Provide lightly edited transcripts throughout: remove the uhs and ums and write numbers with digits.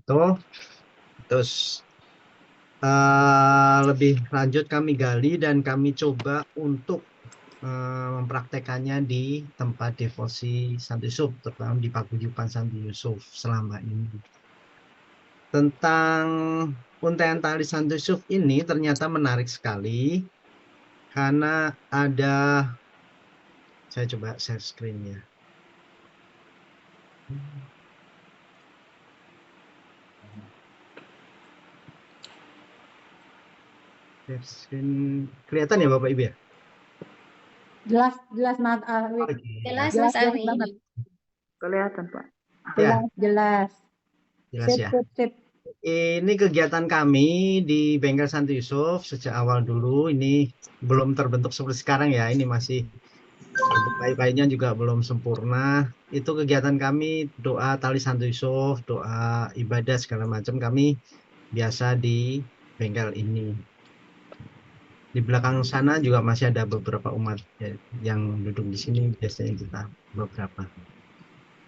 Itu terus lebih lanjut kami gali dan kami coba untuk mempraktekannya di tempat devosi Santo Yusuf, terutama di paguyuban Santo Yusuf selama ini. Tentang untaian tali Santo Yusuf ini ternyata menarik sekali karena saya coba share screen ya. Share screen kelihatan ya Bapak Ibu ya? Jelas, jelas Mas Arif. Oke. Jelas Jelas, Mas jelas Ari. banget. Kelihatan, Pak. Ya, Jelas, jelas. jelas Sip, ya. sip, sip. Ini kegiatan kami di Bengkel Santo Yusuf sejak awal dulu. Ini belum terbentuk seperti sekarang ya. Ini masih baik-baiknya juga belum sempurna. Itu kegiatan kami doa tali Santo Yusuf, doa ibadah segala macam kami biasa di bengkel ini. Di belakang sana juga masih ada beberapa umat ya, yang duduk di sini biasanya kita beberapa.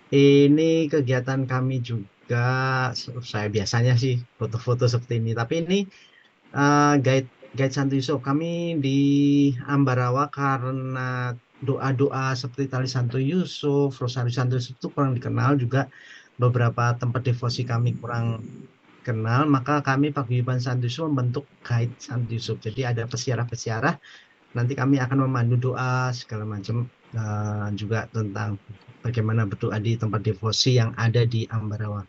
Ini kegiatan kami juga, saya biasanya sih foto-foto seperti ini. Tapi ini guide guide Santo Yusuf kami di Ambarawa karena doa-doa seperti tali Santo Yusuf, Rosario Santo Yusuf itu kurang dikenal, juga beberapa tempat devosi kami kurang kenal, maka kami Paguyuban Santo Yusuf membentuk guide Santo Yusuf. Jadi ada pesiarah-pesiarah, nanti kami akan memandu doa segala macam, juga tentang bagaimana berdoa di tempat devosi yang ada di Ambarawa.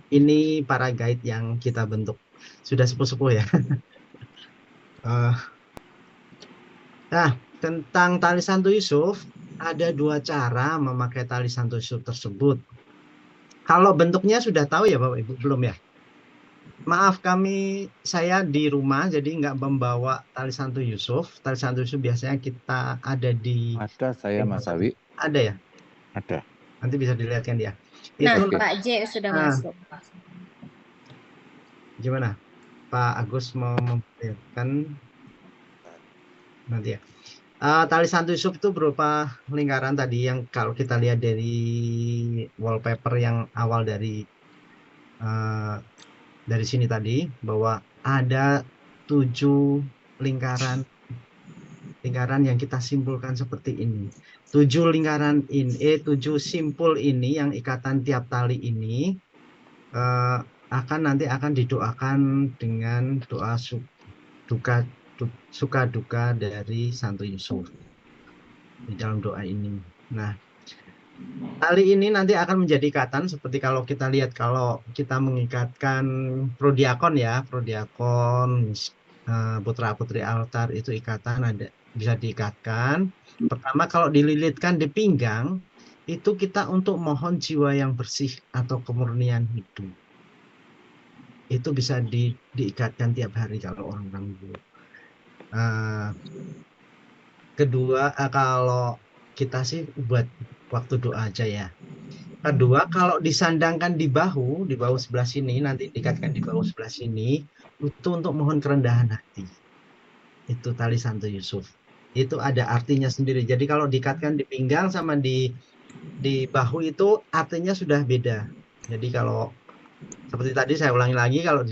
Ini para guide yang kita bentuk. Sudah sepuh-sepuh ya. Nah, tentang tali Santo Yusuf, ada dua cara memakai tali Santo Yusuf tersebut. Kalau bentuknya sudah tahu ya Bapak Ibu, belum ya? Maaf saya di rumah jadi nggak membawa tali Santo Yusuf. Tali Santo Yusuf biasanya kita ada di... Ada saya Mas Awi. Ada ya? Ada. Nanti bisa dilihatkan dia. Nah, Itu Pak J sudah masuk. gimana? Pak Agus mau memperlihatkan nanti ya. Tali Santo Yusuf itu berupa lingkaran tadi yang kalau kita lihat dari wallpaper yang awal dari sini tadi, bahwa ada 7 lingkaran yang kita simpulkan seperti ini. 7 lingkaran ini, 7 simpul ini yang ikatan tiap tali ini nanti akan didoakan dengan doa suka duka dari Santo Yusuf di dalam doa ini. Nah, tali ini nanti akan menjadi ikatan seperti kalau kita lihat kalau kita mengikatkan prodiakon ya, prodiakon, putra-putri altar itu ikatan bisa diikatkan. Pertama kalau dililitkan di pinggang itu kita untuk mohon jiwa yang bersih atau kemurnian hidup. Itu bisa diikatkan tiap hari kalau orang-orang dulu. Kedua, kalau kita sih buat waktu doa aja ya. Kedua, kalau disandangkan di bahu sebelah sini, nanti diikatkan di bahu sebelah sini, itu untuk mohon kerendahan hati. Itu tali Santo Yusuf. Itu ada artinya sendiri. Jadi kalau diikatkan di pinggang sama di bahu itu artinya sudah beda. Jadi kalau seperti tadi saya ulangi lagi, kalau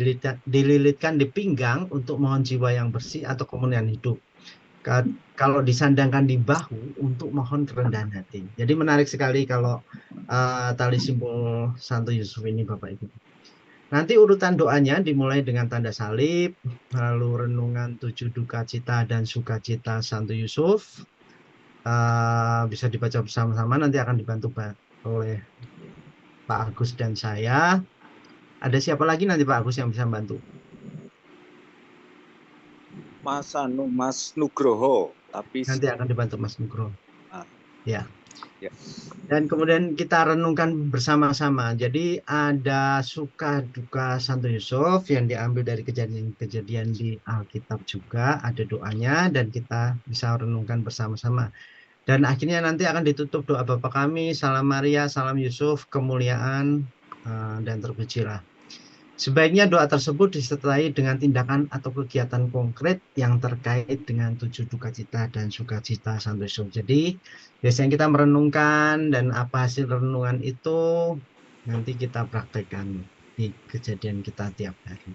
dililitkan di pinggang untuk mohon jiwa yang bersih atau kemurnian hidup. Kalau disandangkan di bahu untuk mohon kerendahan hati. Jadi menarik sekali kalau tali simpul Santo Yusuf ini Bapak Ibu. Nanti urutan doanya dimulai dengan tanda salib, lalu renungan 7 duka cita dan sukacita Santo Yusuf. Bisa dibaca bersama-sama, nanti akan dibantu oleh Pak Agus dan saya. Ada siapa lagi nanti Pak Agus yang bisa bantu? Mas Nugroho, tapi nanti akan dibantu Mas Nugroho. Ya. Ya. Dan kemudian kita renungkan bersama-sama. Jadi ada suka duka Santo Yusuf yang diambil dari kejadian-kejadian di Alkitab juga, ada doanya dan kita bisa renungkan bersama-sama. Dan akhirnya nanti akan ditutup doa Bapa kami, Salam Maria, Salam Yusuf, kemuliaan dan terpujilah. Sebaiknya doa tersebut disertai dengan tindakan atau kegiatan konkret yang terkait dengan 7 duka cita dan sukacita Santo Yusuf. Jadi biasanya kita merenungkan dan apa hasil renungan itu nanti kita praktekkan. di kejadian kita tiap hari.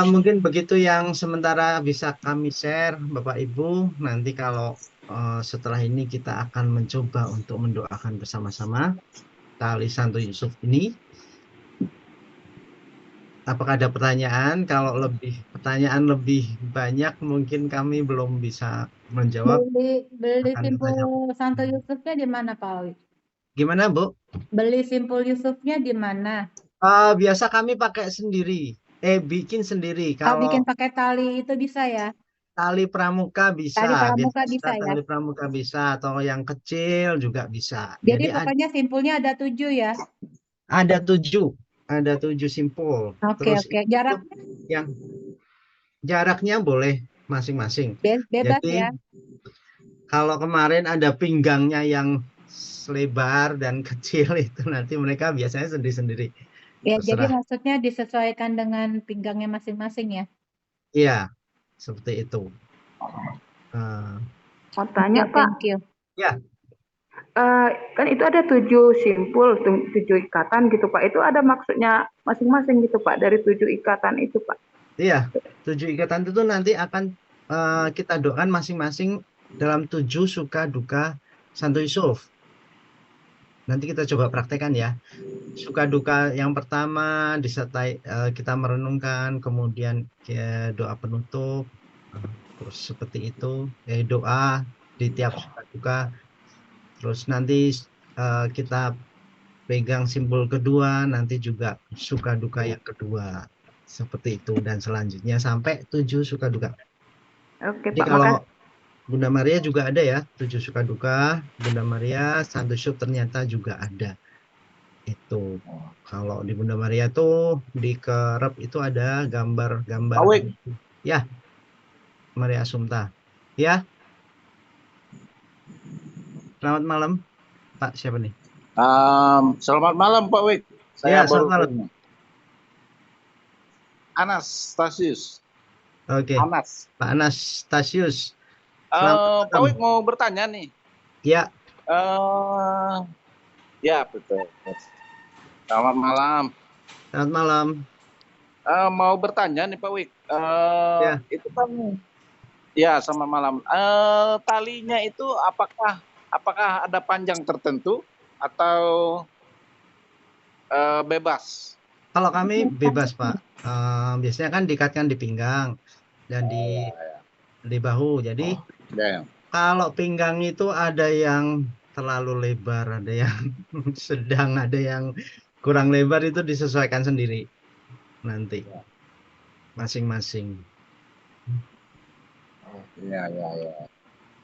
Mungkin begitu yang sementara bisa kami share, Bapak Ibu. Nanti kalau setelah ini kita akan mencoba untuk mendoakan bersama-sama tali Santo Yusuf ini. Apakah ada pertanyaan? Kalau pertanyaan lebih banyak, mungkin kami belum bisa menjawab. Beli Akan simpul kita jawab. Santo Yusufnya di mana, Pak Awi? Gimana, Bu? Beli simpul Yusufnya di mana? Biasa kami pakai sendiri. Bikin sendiri. Kalau bikin Kalau pakai tali itu bisa ya? tali pramuka bisa, Tali pramuka biasa bisa ya? tali pramuka bisa, atau yang kecil juga bisa. Jadi Jadi pokoknya simpulnya ada 7 ya? ada 7 simpul. Oke, Terus oke. itu yang jaraknya boleh masing-masing. Bebas Jadi ya? kalau kemarin ada pinggangnya yang lebar dan kecil itu nanti mereka biasanya sendiri-sendiri. Ya, jadi Terserah. maksudnya disesuaikan dengan pinggangnya masing-masing ya? Iya, seperti itu. Eh, Mau tanya, Oke, Pak. thank you. ya, Kan itu ada 7 simpul, 7 ikatan gitu, Pak. Itu ada maksudnya masing-masing gitu, Pak, dari 7 ikatan itu, Pak. iya. 7 ikatan itu nanti akan kita doakan masing-masing dalam 7 suka duka Santo Yusuf. Nanti kita coba praktekkan ya. Suka duka yang pertama disertai kita merenungkan, kemudian doa penutup, terus seperti itu, doa di tiap suka duka. Terus nanti kita pegang simbol kedua, nanti juga suka duka yang kedua, seperti itu, dan selanjutnya sampai 7 suka duka. Oke, Jadi Pak. kalau Makasih. Bunda Maria juga ada ya, 7 suka duka. Bunda Maria, Santo Yusuf ternyata juga ada. Itu kalau di Bunda Maria tuh di kerep itu ada gambar-gambar. Awik. Ya, Maria Assumpta. Ya, selamat malam, Pak. Siapa nih? Selamat malam Pak Wik. Ya, Saya selamat baru malam. Anastasius. Oke, Anas. Pak Anastasius. Selamat Pak malam. Wik mau bertanya nih. Ya, Ya betul. Selamat malam. selamat malam. Mau bertanya nih Pak Wik. Ya. Itu kan, ya selamat malam. Talinya itu apakah ada panjang tertentu atau bebas? Kalau kami bebas, Pak. Biasanya kan diikatkan di pinggang dan di bahu. Jadi Ya. kalau pinggang itu ada yang terlalu lebar, ada yang sedang, ada yang kurang lebar, itu disesuaikan sendiri nanti masing-masing. Ya.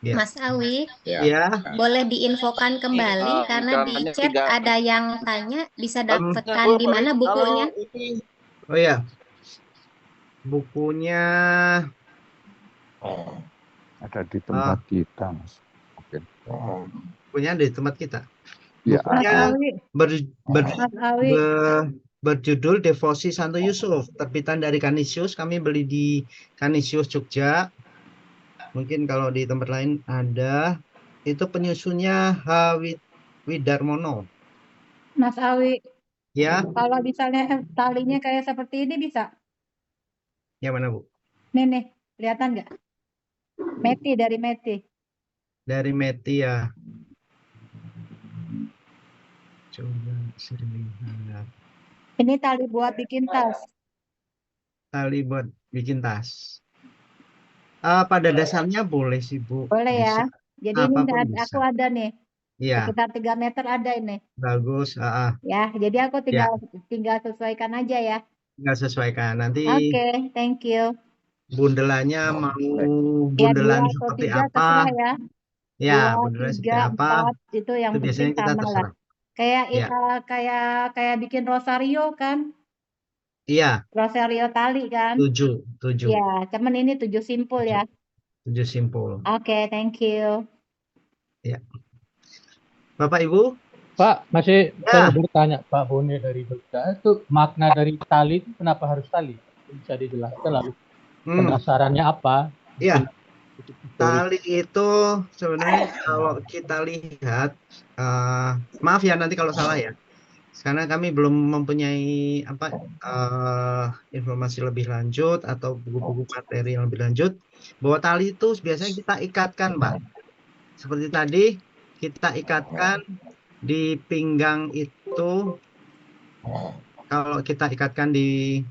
Ya. Mas Awi, Ya. boleh diinfokan kembali karena di chat ada yang tanya bisa dapatkan di mana bukunya? Oh ya, bukunya Ada di tempat kita, Mas. Oke. bukunya di tempat kita. Ya, Bukunya Mas Awi. berjudul Devosi Santo Yusuf, terbitan dari Canisius. Kami beli di Canisius Jogja. Mungkin kalau di tempat lain ada. Itu penyusunnya H. Widarmono. Mas Awi, Ya, kalau misalnya talinya kayak seperti ini bisa? yang mana, Bu? Nih, kelihatan nggak? Dari Meti. Dari Meti ya. Coba sering lihat. Ini tali buat bikin tas. Tali buat bikin tas. Pada dasarnya boleh sih, Bu. Boleh ya. Bisa. Jadi Apapun ini bisa. aku ada nih. Iya, Sekitar 3 meter ada ini. bagus. Ya, jadi aku tinggal sesuaikan aja ya. Nggak sesuaikan. Nanti Oke, thank you. bundelannya mau Ya, 2 bundelan atau seperti 3 apa? terserah ya. Ya, 2, bundelan 3, seperti apa? 4 itu yang Itu penting biasanya kita sama lah. terserah. Kayak Ya. kayak bikin rosario kan? Iya, Rosario tali kan? 7. Ya, cuman ini 7 simpul ya. 7 simpul. Oke, thank you. Ya. Bapak Ibu? Pak, masih Ya. saya mau bertanya, Pak Bone dari Jogja, itu makna dari tali itu kenapa harus tali? Bisa dijelaskan lalu pendasarannya apa? Iya. Tali itu sebenarnya kalau kita lihat, maaf ya nanti kalau salah ya. Karena kami belum mempunyai informasi lebih lanjut atau buku-buku materi yang lebih lanjut bahwa tali itu biasanya kita ikatkan, Pak. Seperti tadi kita ikatkan di pinggang itu. Kalau kita ikatkan di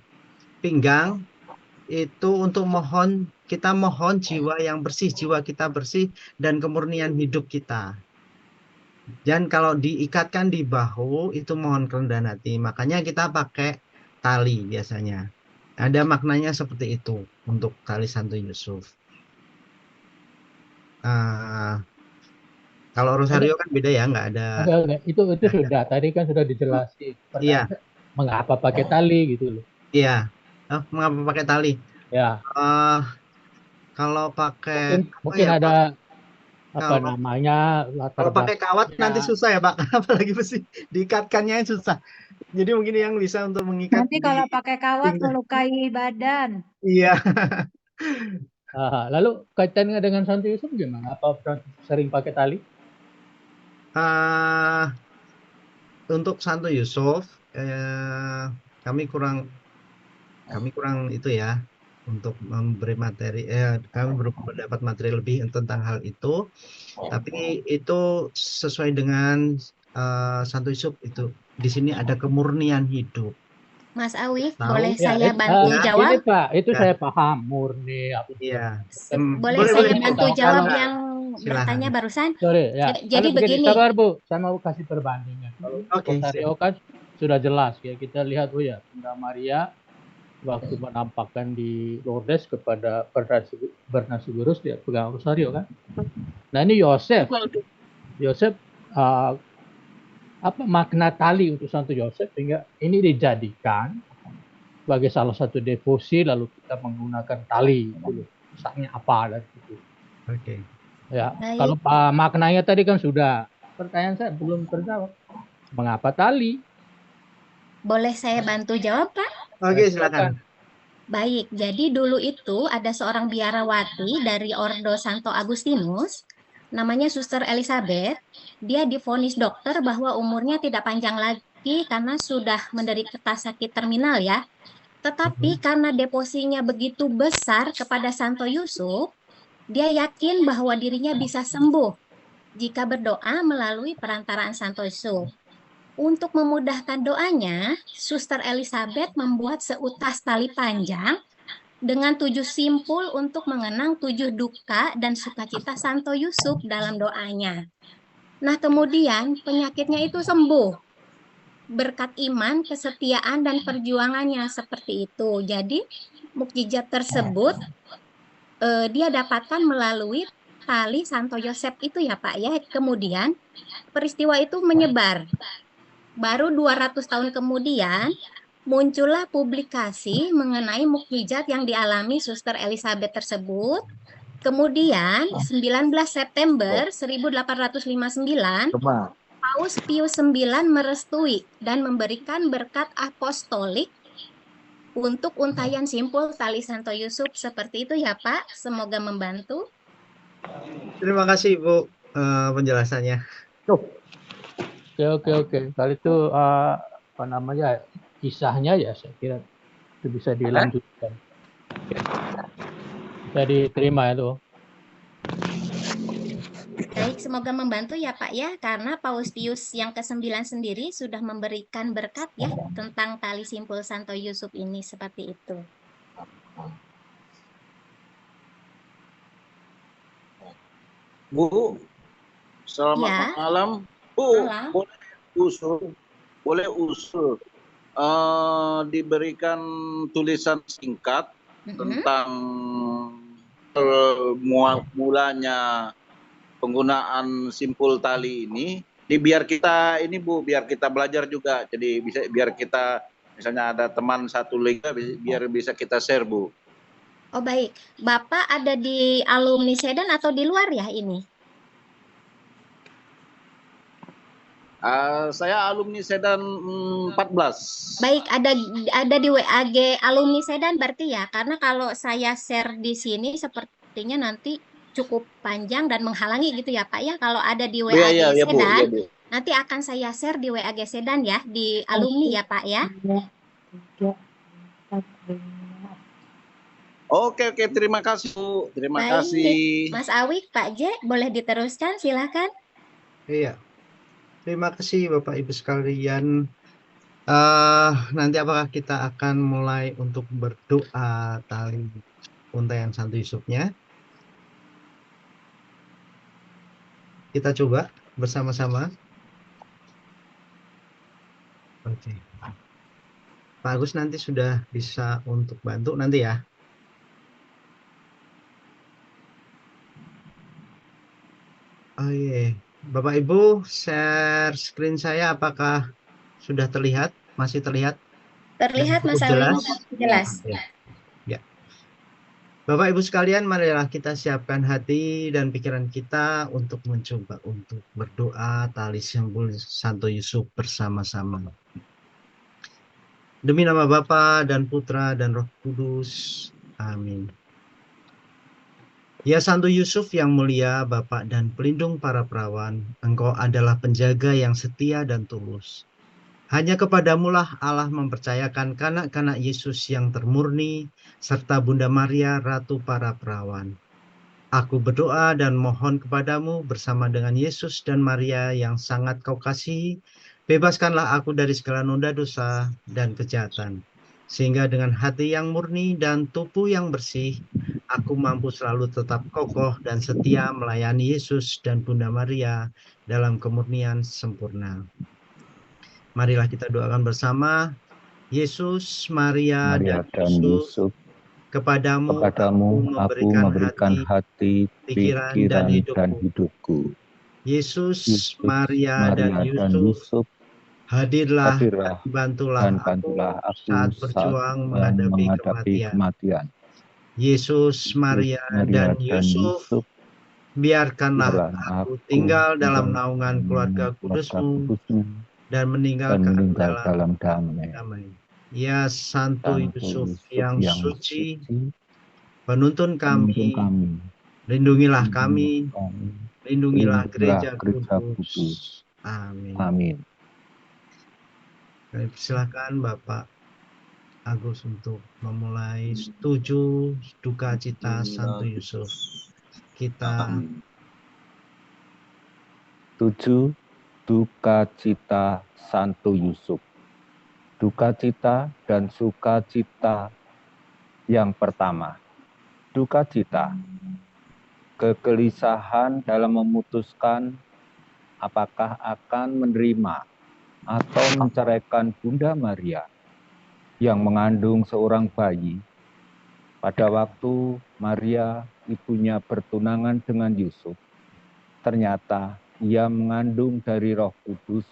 pinggang itu untuk kita mohon jiwa yang bersih, jiwa kita bersih dan kemurnian hidup kita. Dan kalau diikatkan di bahu itu mohon kerendahan hati. Makanya kita pakai tali biasanya. Ada maknanya seperti itu untuk tali Santo Yusuf. Kalau rosario kan beda ya, nggak ada. Itu sudah tadi kan sudah dijelasin. Iya. Mengapa pakai tali gitu loh? Iya. Mengapa pakai tali? Ya. Kalau pakai mungkin ada namanya latar. Kalau pakai kawat nanti susah ya, Pak. Apalagi mesti diikatkannya susah. Jadi mungkin yang bisa untuk mengikat. Nanti kalau pakai kawat melukai badan. Iya. Lalu kaitannya dengan Santo Yusuf gimana? Apa sering pakai tali? Untuk Santo Yusuf kami kurang itu ya untuk memberi materi. Kami belum mendapat materi lebih tentang hal itu. Tapi itu sesuai dengan Santo Yusuf itu. Di sini ada kemurnian hidup. Mas Awif, boleh saya bantu jawab? Ini, Pak, itu saya paham murni. Iya. Boleh saya bantu jawab yang bertanya barusan? Sorry, ya. Jadi begini. Sabar, Bu. Saya mau kasih perbandingan. Kalau rosario kan sudah jelas ya. Kita lihat Bunda Maria waktu menampakkan di Lourdes kepada Bernasiguros dia pegang rosario kan. Nah ini Yosef apa makna tali untuk Santo Yosef sehingga ini dijadikan sebagai salah satu devosi lalu kita menggunakan tali gitu. Misalnya apa dan itu. Oke. Ya, kalau maknanya tadi kan sudah. Pertanyaan saya belum terjawab. Mengapa tali? Boleh saya bantu jawab, Pak? Oke, silakan. Baik, jadi dulu itu ada seorang biarawati dari Ordo Santo Agustinus, namanya Suster Elizabeth. Dia divonis dokter bahwa umurnya tidak panjang lagi karena sudah menderita sakit terminal ya. Tetapi karena deposinya begitu besar kepada Santo Yusuf, dia yakin bahwa dirinya bisa sembuh jika berdoa melalui perantaraan Santo Yusuf. Untuk memudahkan doanya, Suster Elizabeth membuat seutas tali panjang dengan 7 simpul untuk mengenang 7 duka dan sukacita Santo Yusuf dalam doanya. Nah, kemudian penyakitnya itu sembuh berkat iman, kesetiaan, dan perjuangannya seperti itu. Jadi, mukjizat tersebut dia dapatkan melalui tali Santo Yosef itu ya Pak ya. Kemudian peristiwa itu menyebar. Baru 200 tahun kemudian muncullah publikasi mengenai mukjizat yang dialami Suster Elizabeth tersebut. Kemudian 19 September 1859 Paus Pius IX merestui dan memberikan berkat apostolik untuk untayan simpul tali Santo Yusuf. Seperti itu ya Pak, semoga membantu. Terima kasih Bu penjelasannya. Oke. Kalau itu kisahnya ya saya kira itu bisa dilanjutkan. Jadi terima itu. Baik, semoga membantu ya Pak ya, karena Paus Pius yang ke-9 sendiri sudah memberikan berkat ya tentang tali simpul Santo Yusuf ini seperti itu. Bu, selamat malam. Bu, boleh usul diberikan tulisan singkat tentang mulanya penggunaan simpul tali ini. Biar kita belajar juga. Jadi biar kita misalnya ada teman satu liga biar bisa kita share Bu. Oh baik, Bapak ada di alumni Sedan atau di luar ya ini? Saya alumni Sedan 14. Baik, ada di WAG alumni Sedan berarti ya, karena kalau saya share di sini sepertinya nanti cukup panjang dan menghalangi gitu ya Pak ya. Kalau ada di WAG Sedan, Nanti akan saya share di WA Sedan ya, di alumni ya Pak ya. Oke, terima kasih Bu. Terima Baik, kasih. Mas Awik, Pak J, boleh diteruskan, silakan. Iya, terima kasih Bapak Ibu sekalian. Nanti apakah kita akan mulai untuk berdoa tali untayan Santo Yusufnya? Kita coba bersama-sama. Oke. Pak Agus nanti sudah bisa untuk bantu nanti ya. Oh iya, Bapak Ibu share screen saya apakah sudah terlihat? Masih terlihat? Terlihat Dan Mas cukup Awik, jelas? jelas. Oke. Ya. Bapak Ibu sekalian, marilah kita siapkan hati dan pikiran kita untuk mencoba untuk berdoa tali simpul Santo Yusuf bersama-sama. Demi nama Bapa dan Putra dan Roh Kudus. Amin. Ya Santo Yusuf yang mulia, Bapak dan pelindung para perawan, Engkau adalah penjaga yang setia dan tulus. Hanya kepadamulah Allah mempercayakan kanak-kanak Yesus yang termurni, serta Bunda Maria, Ratu para perawan. Aku berdoa dan mohon kepadamu bersama dengan Yesus dan Maria yang sangat kau kasihi, bebaskanlah aku dari segala noda dosa dan kejahatan, sehingga dengan hati yang murni dan tubuh yang bersih, aku mampu selalu tetap kokoh dan setia melayani Yesus dan Bunda Maria dalam kemurnian sempurna. Marilah kita doakan bersama. Yesus, Maria, dan Yusuf, kepadamu aku memberikan hati, pikiran, dan hidupku. Yesus, Maria, dan Yusuf, hadirlah dan bantulah aku saat berjuang menghadapi kematian. Yesus, Maria, dan Yusuf, biarkanlah aku tinggal dalam naungan keluarga kudus-Mu dan meninggalkan dalam damai. Ya Santo Yusuf yang suci, penuntun kami, lindungilah kami, lindungilah gereja kudus. Amin. Kami persilakan Bapak Agus untuk memulai 7 duka cita Santo Yusuf. Kita 7 duka cita Santo Yusuf. Duka cita dan sukacita yang pertama. Duka cita, kegelisahan dalam memutuskan apakah akan menerima atau menceraikan Bunda Maria yang mengandung seorang bayi pada waktu Maria ibunya bertunangan dengan Yusuf. Ternyata ia mengandung dari Roh Kudus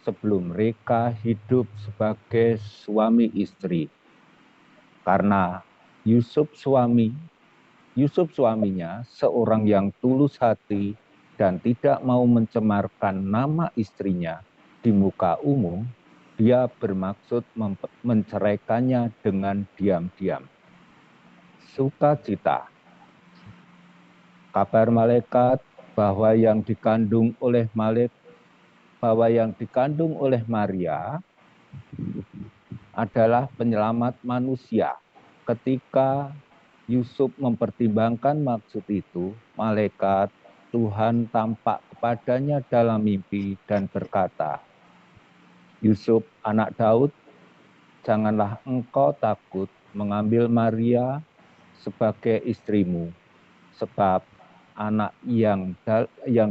sebelum mereka hidup sebagai suami istri. Karena Yusuf suaminya seorang yang tulus hati dan tidak mau mencemarkan nama istrinya di muka umum, dia bermaksud menceraikannya dengan diam-diam. Sukacita. Kabar malaikat bahwa yang dikandung oleh Maria adalah penyelamat manusia. Ketika Yusuf mempertimbangkan maksud itu, malaikat Tuhan tampak kepadanya dalam mimpi dan berkata, Yusuf, anak Daud, janganlah engkau takut mengambil Maria sebagai istrimu, sebab anak yang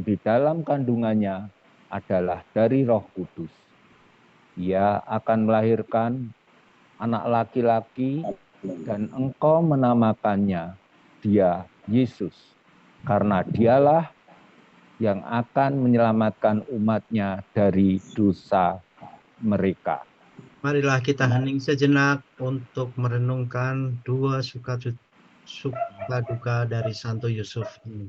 di dalam kandungannya adalah dari Roh Kudus. Ia akan melahirkan anak laki-laki dan engkau menamakannya dia Yesus, karena dialah yang akan menyelamatkan umatnya dari dosa mereka. Marilah kita hening sejenak untuk merenungkan 2 suka duka dari Santo Yusuf ini.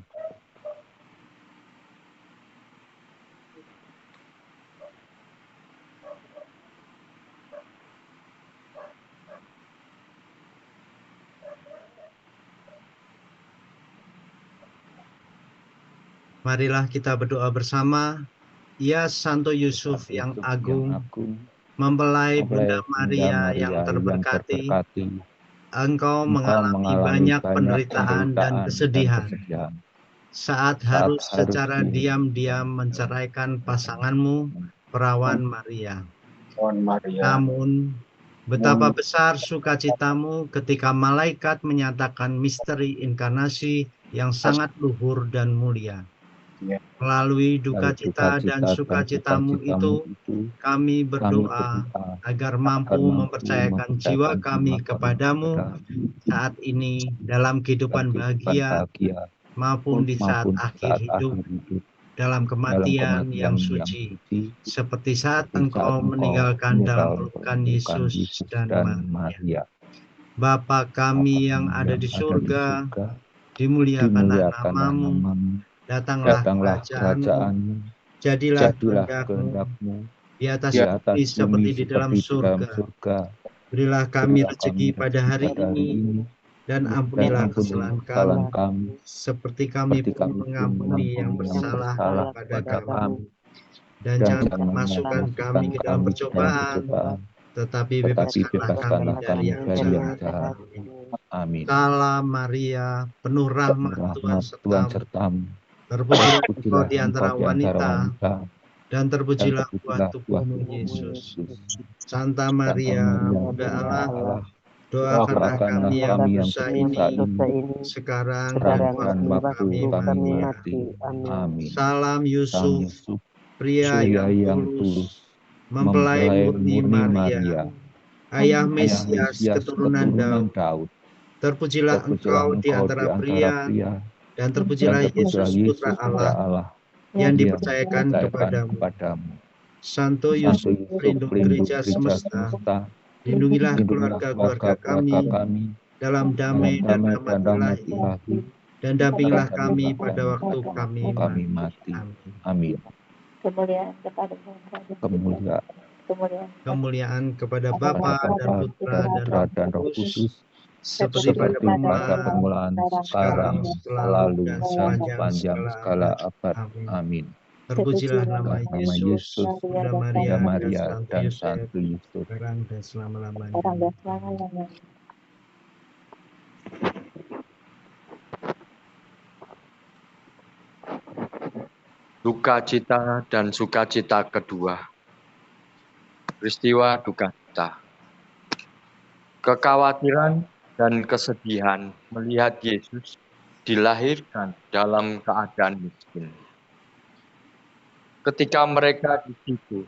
Marilah kita berdoa bersama. Ya Santo Yusuf yang agung, mempelai Bunda Maria yang terberkati, Engkau mengalami banyak penderitaan dan kesedihan saat harus secara diam-diam menceraikan pasanganmu, perawan Maria. Namun, betapa besar sukacitamu ketika malaikat menyatakan misteri inkarnasi yang sangat luhur dan mulia. Melalui duka cita dan sukacitamu itu, kami berdoa agar mampu mempercayakan jiwa kami kepadamu saat ini dalam kehidupan bahagia maupun di saat akhir hidup dalam kematian yang suci, seperti saat Engkau meninggalkan dalam pelukan Yesus dan Maria. Bapa kami yang ada di surga, dimuliakanlah namamu, datanglah kerajaan-Mu, jadilah kehendak-Mu di atas bumi seperti di dalam surga. Berilah kami rezeki pada hari ini, dan ampunilah kesalahan kami, seperti kami pun mengampuni yang bersalah kepada kami. Dan jangan masukkan kami ke dalam percobaan, tetapi bebaskanlah kami dari yang jahat. Amin. Salam Maria, penuh rahmat Tuhan sertamu. Terpujilah Engkau di antara wanita, dan terpujilah buah tubuhmu Yesus. Santa Maria, Bunda Allah, doakanlah kami yang berdosa ini sekarang dan waktu kami mati. Amin. Salam Yusuf, pria yang tulus, mempelai murni Maria, ayah Mesias keturunan Daud. Terpujilah Engkau di antara pria, dan terpujilah Yesus Putra Allah yang dipercayakan kepadamu. Santo Yusuf, pelindung gereja semesta, lindungilah keluarga-keluarga kami dalam damai dan rahmat Ilahi, dan dampingilah kami pada waktu kami mati. Amin. Kemuliaan kepada Bapa dan Putra dan Roh Kudus, seperti pada permulaan, sekarang, selalu, dan sepanjang segala abad. Amin. Terpujilah nama Yesus, Bunda Maria, dan Santo Yusuf, sekarang dan selama-lamanya. Duka cita dan sukacita kedua. Peristiwa duka cita. Kekhawatiran dan kesedihan melihat Yesus dilahirkan dalam keadaan miskin. Ketika mereka di situ,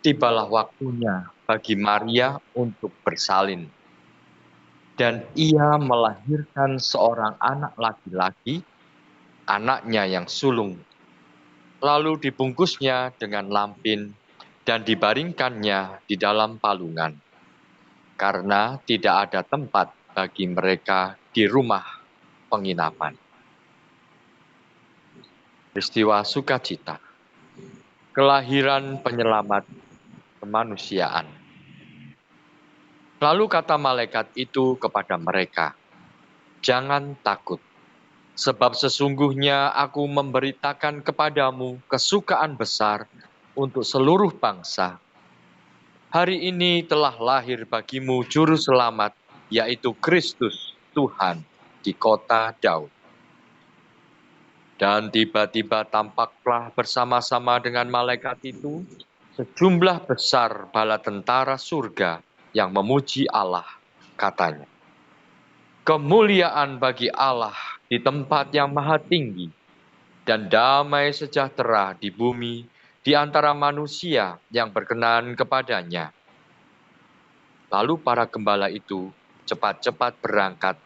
tibalah waktunya bagi Maria untuk bersalin. Dan ia melahirkan seorang anak laki-laki, anaknya yang sulung. Lalu dibungkusnya dengan lampin dan dibaringkannya di dalam palungan. Karena tidak ada tempat bagi mereka di rumah penginapan. Peristiwa sukacita. Kelahiran penyelamat kemanusiaan. Lalu kata malaikat itu kepada mereka, "Jangan takut, sebab sesungguhnya aku memberitakan kepadamu kesukaan besar untuk seluruh bangsa. Hari ini telah lahir bagimu juru selamat, yaitu Kristus Tuhan di kota Daud." Dan tiba-tiba tampaklah bersama-sama dengan malaikat itu sejumlah besar bala tentara surga yang memuji Allah, katanya. Kemuliaan bagi Allah di tempat yang maha tinggi, dan damai sejahtera di bumi di antara manusia yang berkenan kepadanya. Lalu para gembala itu cepat-cepat berangkat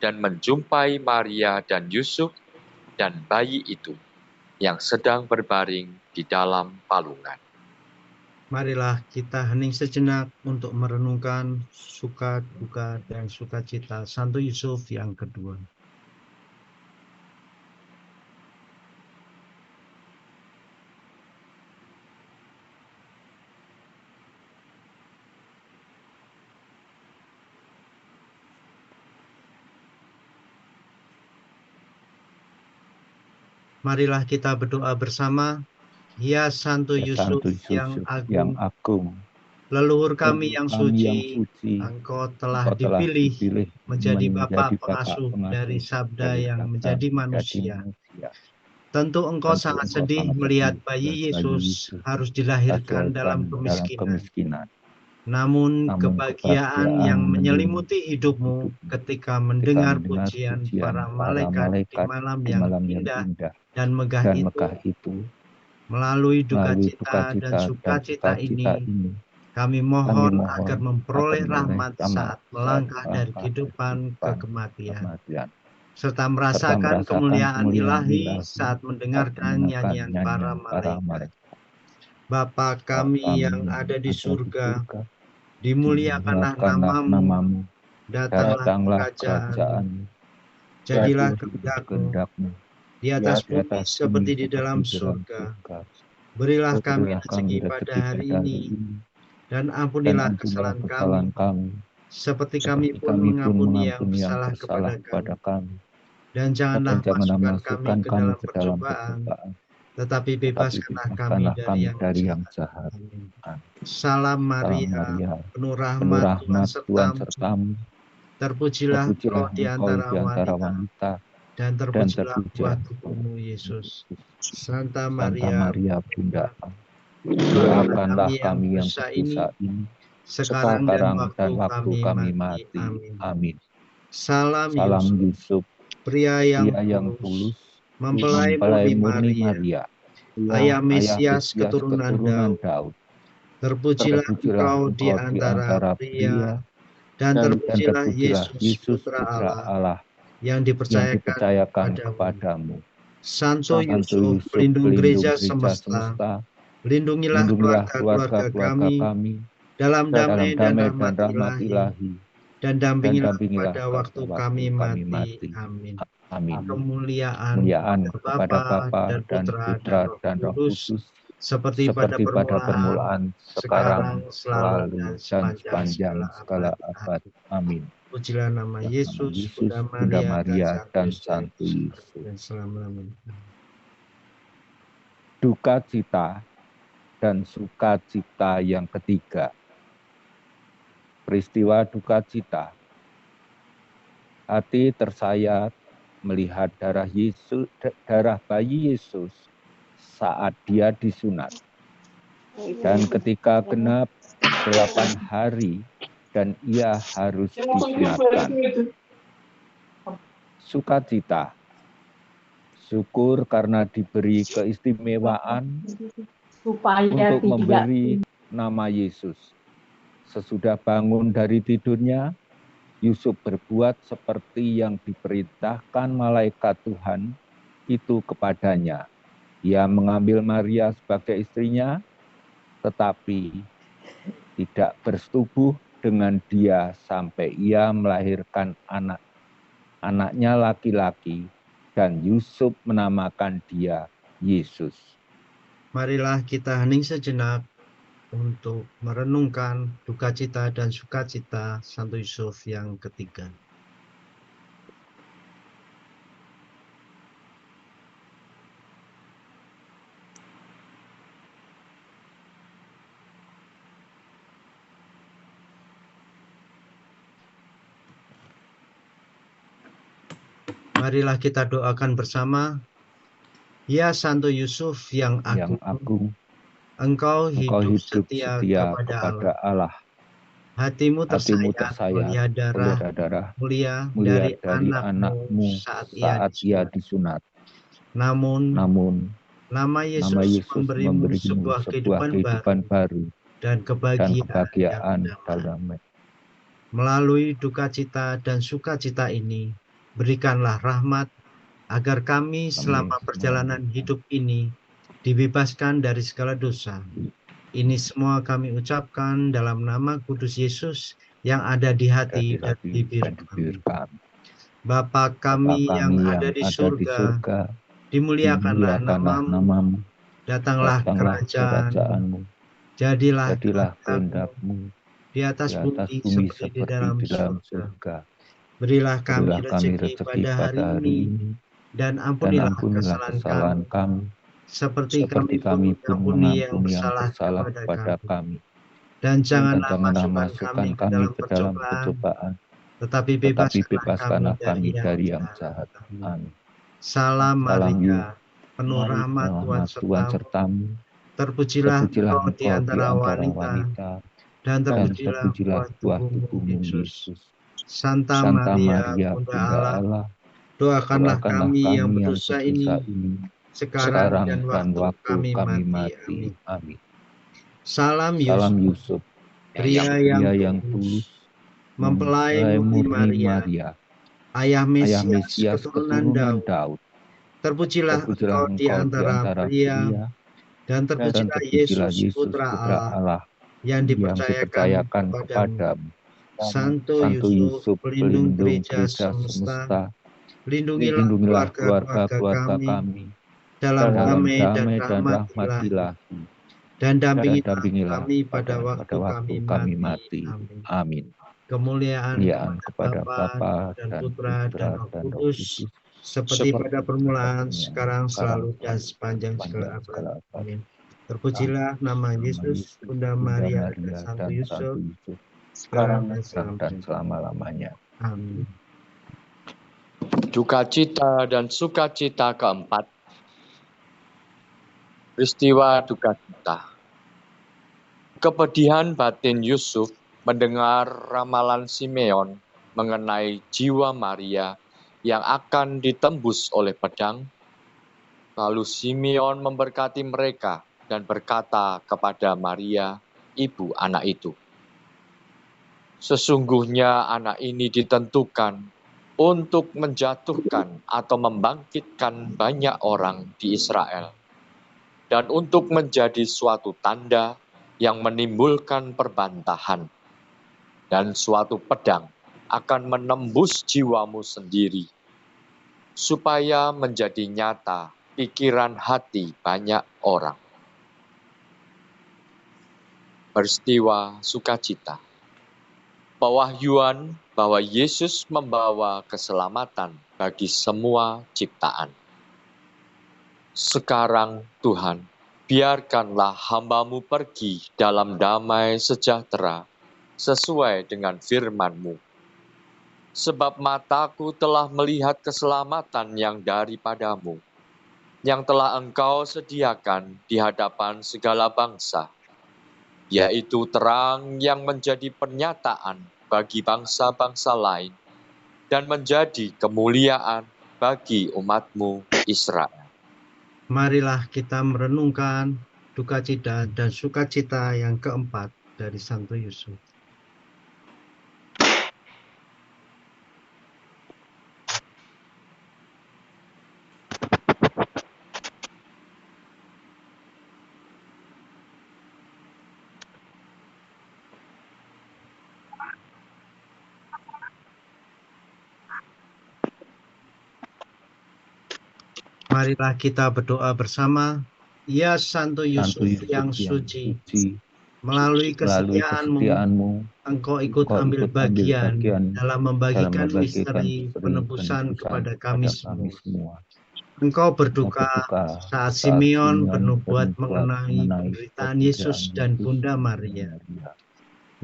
dan menjumpai Maria dan Yusuf dan bayi itu yang sedang berbaring di dalam palungan. Marilah kita hening sejenak untuk merenungkan suka, duka, dan sukacita Santo Yusuf yang kedua. Marilah kita berdoa bersama Ya Santo Ya Yusuf Santo yang Yusuf yang agung, agung, leluhur kami leluhur yang kami yang suci, suci, Engkau telah Engkau telah dipilih dipilih menjadi menjadi Bapa pengasuh dari sabda dari yang sabda menjadi menjadi manusia. manusia. Tentu Engkau Tentu sangat Engkau sedih sangat melihat sedih bayi melihat bayi Yesus Yesus harus dilahirkan dalam dalam kemiskinan. kemiskinan. Namun Namun kebahagiaan yang menyelimuti hidupmu hidupmu ketika mendengar mendengar pujian pujian para malaikat di malam di yang malam yang indah indah dan megah dan itu, megah itu, melalui melalui dukacita dan dukacita dan sukacita sukacita ini, ini, kami kami mohon agar mohon agar memperoleh memperoleh rahmat rahmat saat melangkah dari melangkah kehidupan ke kehidupan kematian, kematian, serta serta merasakan merasakan kemuliaan kemuliaan ilahi ilahi saat saat mendengarkan mendengarkan nyanyian para nyanyian para malaikat. malaikat. Bapa Bapa kami kami yang yang ada di ada di surga, surga, dimuliakanlah dimuliakanlah namamu, namamu, datanglah datanglah kerajaanmu, kerajaanmu, jadilah jadilah kehendakmu kehendakmu di atas di bumi atas seperti bumi di dalam seperti dalam surga. surga. Berilah kami Berilah rezeki kami pada rezeki hari pada hari ini, ini, dan dan ampunilah ampunilah kesalahan kami, kesalahan kami, seperti kami seperti pun kami pun mengampuni yang mengampuni yang bersalah bersalah kepada kepada kami. kami. Dan Dan janganlah janganlah masukkan kami masukkan ke kami dalam ke dalam percobaan, percobaan, tetapi tetapi bebaskanlah kami bebaskanlah kami dari yang jahat. jahat. Amin. Amin. Salam Salam Maria, Maria, penuh penuh rahmat, Tuhan rahmat, Tuhan sertamu. sertamu. Terpujilah Terpujilah engkau di engkau antara di antara wanita, wanita, dan dan terpujilah buah terpujilah tubuhmu Yesus. Santa Santa Maria, Maria, Bunda Allah, doakanlah doakanlah kami yang kami yang berdosa ini, berdosa ini, sekarang dan sekarang waktu dan waktu kami kami mati. mati. Amin. Amin. Salam Salam Yusuf, Yusuf, pria pria yang yang tulus, tulus, mempelai murni murni Maria, Maria, ayah ayah Mesias Mesias keturunan keturunan Daud. Daud. Terpujilah Terpujilah engkau di engkau di antara antara pria, pria, dan dan terpujilah terpujilah Yesus, Yesus Putra Putra Allah, Allah yang yang dipercayakan dipercayakan kepadamu. kepadamu. Santo Santo Yusuf, Yusuf, pelindung pelindung gereja gereja semesta, semesta, lindungilah lindungilah keluarga-keluarga keluarga kami kami dalam dalam damai dan damai rahmat dan rahmat ilahi, ilahi, dan dan dampingilah dampingilah pada pada waktu waktu kami kami mati. mati. Amin. Amin. Kemuliaan Kemuliaan kepada kepada Bapa Bapa dan dan Putra Putra dan Roh dan Roh Kudus, Kudus, seperti pada seperti pada permulaan, permulaan, sekarang, selalu, dan dan sepanjang segala abad. Amin. Pujilah nama Dalam nama Yesus, Yesus, Bunda Bunda Maria, Maria, dan Santo Santo Yusuf, Yusuf. dan selama-lamanya. Duka cita dan sukacita yang ketiga. Peristiwa duka cita. Hati tersayat melihat darah bayi Yesus saat dia disunat. Dan ketika genap 8 hari dan ia harus disunatkan. Sukacita, syukur karena diberi keistimewaan untuk memberi nama Yesus. Sesudah bangun dari tidurnya, Yusuf berbuat seperti yang diperintahkan malaikat Tuhan itu kepadanya. Ia mengambil Maria sebagai istrinya, tetapi tidak bersetubuh dengan dia sampai ia melahirkan anaknya laki-laki, dan Yusuf menamakan dia Yesus. Marilah kita hening sejenak untuk merenungkan duka cita dan sukacita Santo Yusuf yang ketiga. Marilah kita doakan bersama. Ya Santo Yusuf yang agung, Engkau hidup setia kepada Allah. Hatimu tersayat melihat darah mulia dari anakmu saat ia disunat. Namun nama Yesus memberimu sebuah kehidupan baru dan kebahagiaan damai. Melalui duka cita dan sukacita ini, berikanlah rahmat agar kami selama perjalanan hidup ini dibebaskan dari segala dosa. Ini semua kami ucapkan dalam nama kudus Yesus yang ada di hati dan bibir kami. Bapa kami yang ada di surga, dimuliakanlah namamu, datanglah kerajaanmu, jadilah kehendakmu di atas bumi seperti di dalam surga. Berilah kami rezeki pada hari ini, dan ampunilah kesalahan kami, seperti kami kami pun mengampuni yang mengampuni yang bersalah bersalah kepada kepada kami. kami. Dan Dan janganlah janganlah masukkan masukkan kami kami ke ke dalam dalam pencobaan, tetapi tetapi bebaskanlah bebaskanlah kami dari yang jahat. jahat. Amin. Salam Salam Maria, penuh rahmat Tuhan rahmat Tuhan sertamu. sertamu. Terpujilah Terpujilah engkau di engkau di antara antara wanita, wanita, dan dan terpujilah terpujilah buah buah tubuhmu, tubuhmu, Yesus. Yesus. Santa Santa Maria, Maria, Bunda Bunda Allah, Allah, doakanlah doakanlah kami yang kami yang berdosa berdosa ini, ini, sekarang dan dan waktu waktu kami mati. mati. Amin. Amin. Salam Salam Yusuf, Yusuf, pria pria yang yang tulus, tulus, mempelai murni Maria, ayah Ayah Mesias, Mesias keturunan keturunan Daud. Daud. Terpujilah Terpujilah engkau di engkau di antara antara pria, pria, dan dan terpujilah terpujilah Yesus, Yesus, Putra Putra Allah, Allah, yang yang dipercayakan dipercayakan kepadamu. kepadamu. Santo Santo Yusuf, Yusuf, pelindung pelindung gereja gereja semesta, semesta, lindungilah lindungilah keluarga-keluarga keluarga kami kami dalam dalam damai dan damai dan rahmat rahmat ilahi, ilahi, dan dan dampingilah dampingilah kami pada pada waktu waktu kami kami mati. mati. Amin. Amin. Kemuliaan Kemuliaan kepada kepada Bapa Bapa dan dan Putra dan Roh dan Roh Kudus, Kudus, seperti pada permulaan, seperti sekarang, selalu, dan selalu, sepanjang segala sepanjang segala abad. abad. Amin. Terpujilah nama Yesus, Bunda Maria, dan Santo Yusuf, sekarang dan dan selamanya. selama-lamanya. Amin. Dukacita dan sukacita keempat. Peristiwa dukacita. Kepedihan batin Yusuf mendengar ramalan Simeon mengenai jiwa Maria yang akan ditembus oleh pedang. Lalu Simeon memberkati mereka dan berkata kepada Maria, ibu anak itu, sesungguhnya anak ini ditentukan untuk menjatuhkan atau membangkitkan banyak orang di Israel, dan untuk menjadi suatu tanda yang menimbulkan perbantahan, dan suatu pedang akan menembus jiwamu sendiri, supaya menjadi nyata pikiran hati banyak orang. Peristiwa sukacita. Pewahyuan bahwa Yesus membawa keselamatan bagi semua ciptaan. Sekarang Tuhan, biarkanlah hamba-Mu pergi dalam damai sejahtera sesuai dengan firman-Mu. Sebab mataku telah melihat keselamatan yang daripadamu, yang telah Engkau sediakan di hadapan segala bangsa, yaitu terang yang menjadi pernyataan bagi bangsa-bangsa lain dan menjadi kemuliaan bagi umat-Mu Israel. Marilah kita merenungkan dukacita dan sukacita yang keempat dari Santo Yusuf. Marilah kita berdoa bersama. Ya Santo Yusuf yang suci, melalui kesetiaan-Mu, Engkau ikut ambil bagian dalam membagikan misteri penebusan kepada kami semua. Engkau berduka saat Simeon bernubuat mengenai penderitaan Yesus dan Bunda Maria.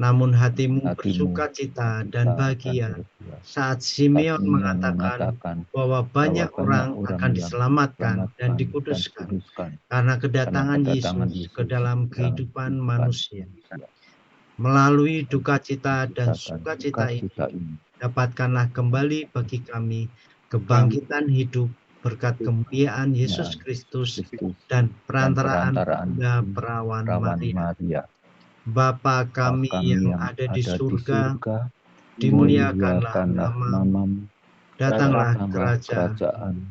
Namun hatimu bersukacita dan bahagia saat Simeon mengatakan bahwa banyak orang akan diselamatkan dan dikuduskan karena kedatangan Yesus ke dalam kehidupan manusia. Melalui dukacita dan sukacita ini, dapatkanlah kembali bagi kami kebangkitan hidup berkat kemuliaan Yesus Kristus dan perantaraan Bunda Perawan Maria. Bapa kami yang ada di surga, dimuliakanlah nama-Mu, datanglah kerajaan,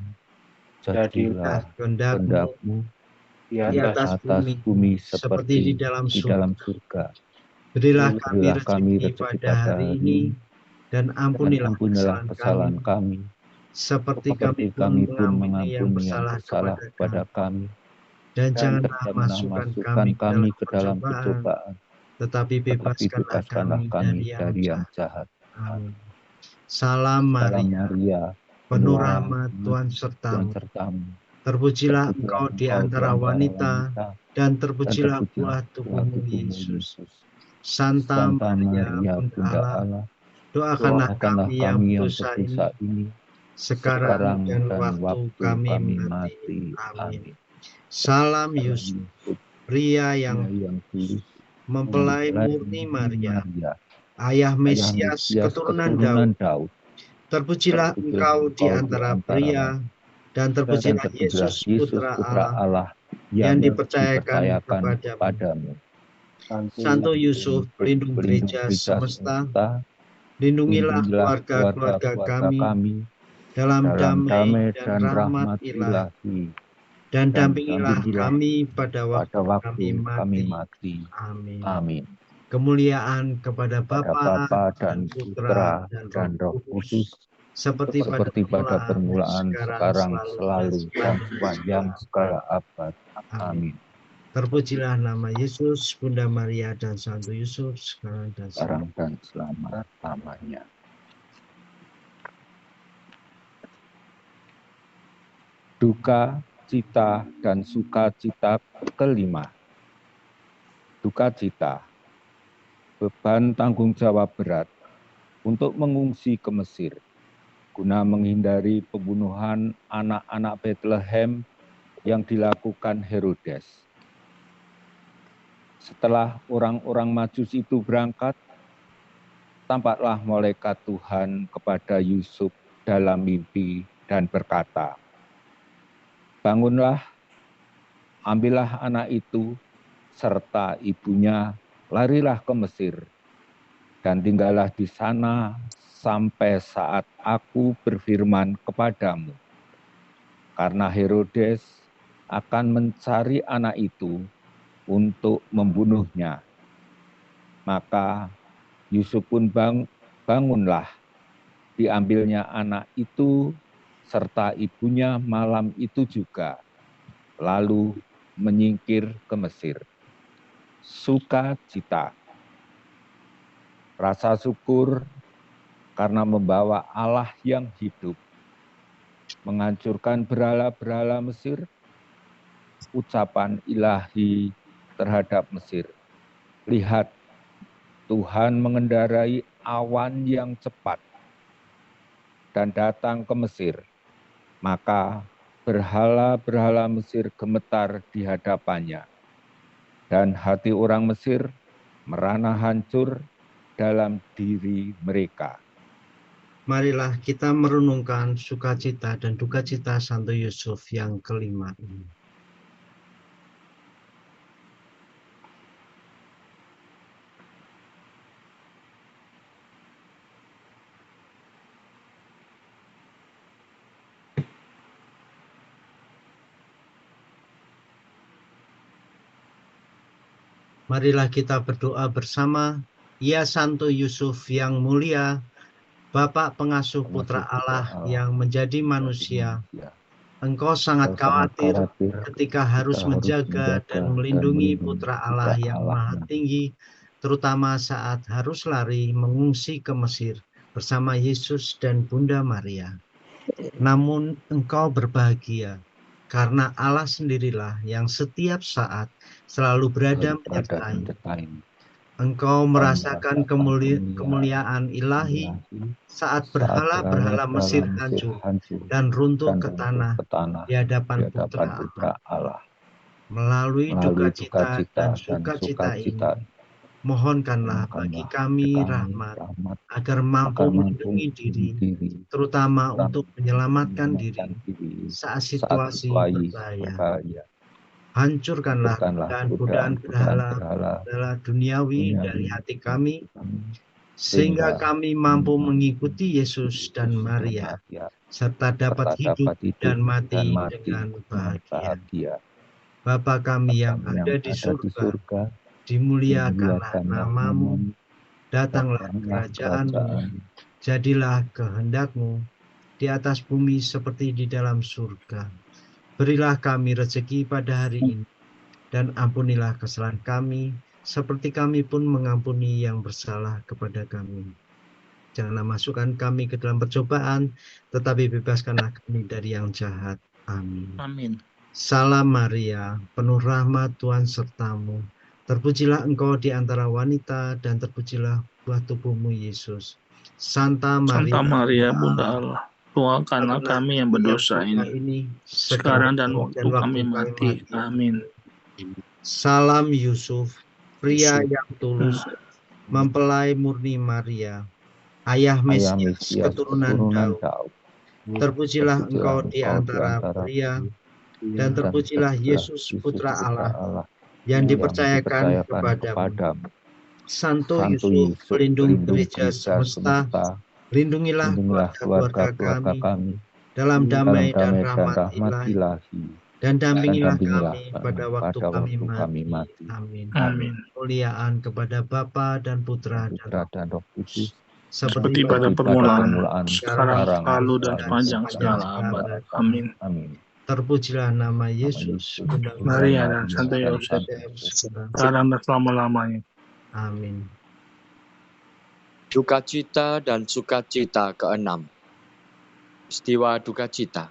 jadilah kehendak-Mu di atas bumi seperti di dalam surga. Berilah kami rezeki pada hari ini, dan ampunilah kesalahan kami, seperti kami pun mengampuni yang bersalah kepada kami. Dan janganlah masukkan kami ke dalam pencobaan, tetapi bebaskanlah kami dari yang jahat. Amin. Salam Maria, penuh rahmat Tuhan sertamu. Terpujilah engkau di antara wanita, dan terpujilah buah tubuhmu, Yesus. Santa Maria, Bunda Allah, doakanlah kami yang berdosa ini, sekarang dan waktu kami mati. Amin. Salam Yusuf, pria yang tulus, mempelai murni Maria, ayah Mesias keturunan Daud. Terpujilah engkau di antara pria, dan terpujilah Yesus putra Allah yang dipercayakan kepadamu. Santo Yusuf, pelindung gereja semesta, lindungilah keluarga-keluarga kami dalam damai dan rahmat ilahi, dan dampingilah kami pada waktu kami mati. Amin. Kemuliaan kepada Bapa dan Putra dan Roh Kudus, seperti pada permulaan, sekarang, selalu, dan sepanjang segala abad. Amin. Terpujilah nama Yesus, Bunda Maria, dan Santo Yusuf, sekarang dan selama-lamanya. Duka, cita, dan sukacita kelima. Duka cita, beban tanggung jawab berat untuk mengungsi ke Mesir, guna menghindari pembunuhan anak-anak Bethlehem yang dilakukan Herodes. Setelah orang-orang Majus itu berangkat, tampaklah malaikat Tuhan kepada Yusuf dalam mimpi dan berkata, "Bangunlah, ambillah anak itu serta ibunya, larilah ke Mesir, dan tinggallah di sana sampai saat aku berfirman kepadamu. Karena Herodes akan mencari anak itu untuk membunuhnya." Maka Yusuf pun bangunlah, diambilnya anak itu serta ibunya malam itu juga, lalu menyingkir ke Mesir. Sukacita, rasa syukur karena membawa Allah yang hidup, menghancurkan berhala-berhala Mesir, ucapan ilahi terhadap Mesir. Lihat, Tuhan mengendarai awan yang cepat dan datang ke Mesir, maka berhala-berhala Mesir gemetar di hadapannya, dan hati orang Mesir merana hancur dalam diri mereka. Marilah kita merenungkan sukacita dan dukacita Santo Yusuf yang kelima ini. Marilah kita berdoa bersama. Ya Santo Yusuf yang mulia, Bapak pengasuh Putra Allah yang menjadi manusia, Engkau sangat khawatir ketika harus menjaga dan melindungi Putra Allah yang Maha Tinggi, terutama saat harus lari mengungsi ke Mesir bersama Yesus dan Bunda Maria. Namun Engkau berbahagia, karena Allah sendirilah yang setiap saat selalu berada menyertai. Engkau merasakan kemuliaan ilahi saat berhala-berhala Mesir hancur dan runtuh ke tanah di hadapan Putra Allah. Melalui duka cita dan sukacita ini, mohonkanlah bagi kami rahmat agar mampu melindungi diri, terutama untuk menyelamatkan diri saat situasi berbahaya. Hancurkanlah godaan berhala duniawi dari hati kami, sehingga kami mampu mengikuti Yesus dan Maria, serta dapat hidup dan mati dengan bahagia. Bapa kami yang ada di surga, dimuliakanlah nama-Mu, datanglah kerajaan-Mu, jadilah kehendak-Mu di atas bumi seperti di dalam surga. Berilah kami rezeki pada hari ini, dan ampunilah kesalahan kami, seperti kami pun mengampuni yang bersalah kepada kami. Janganlah masukkan kami ke dalam percobaan, tetapi bebaskanlah kami dari yang jahat. Amin. Amin. Salam Maria, penuh rahmat Tuhan sertamu. Terpujilah engkau di antara wanita dan terpujilah buah tubuhmu Yesus. Santa Santa Maria, Maria, Bunda Allah, doakanlah kami yang berdosa ini, sekarang dan waktu kami mati. Amin. Salam Yusuf, pria yang tulus, mempelai murni Maria, ayah Mesias keturunan Daud. Terpujilah engkau di antara pria, dan terpujilah Yesus Putra Allah yang dipercayakan kepadamu. Santo Yusuf, pelindung gereja semesta, lindungilah keluarga kami dalam damai dan rahmat ilahi, dan dampingilah kami pada waktu kami mati. Amin. Kemuliaan kepada Bapa dan Putra dan Roh Kudus, seperti pada permulaan, sekarang, selalu, dan sepanjang segala abad. Amin. Terpujilah nama Yesus, Bunda Maria dan Santo Yosef, sekarang dan selama-lamanya. Amin. Dukacita dan sukacita ke-6. Peristiwa dukacita.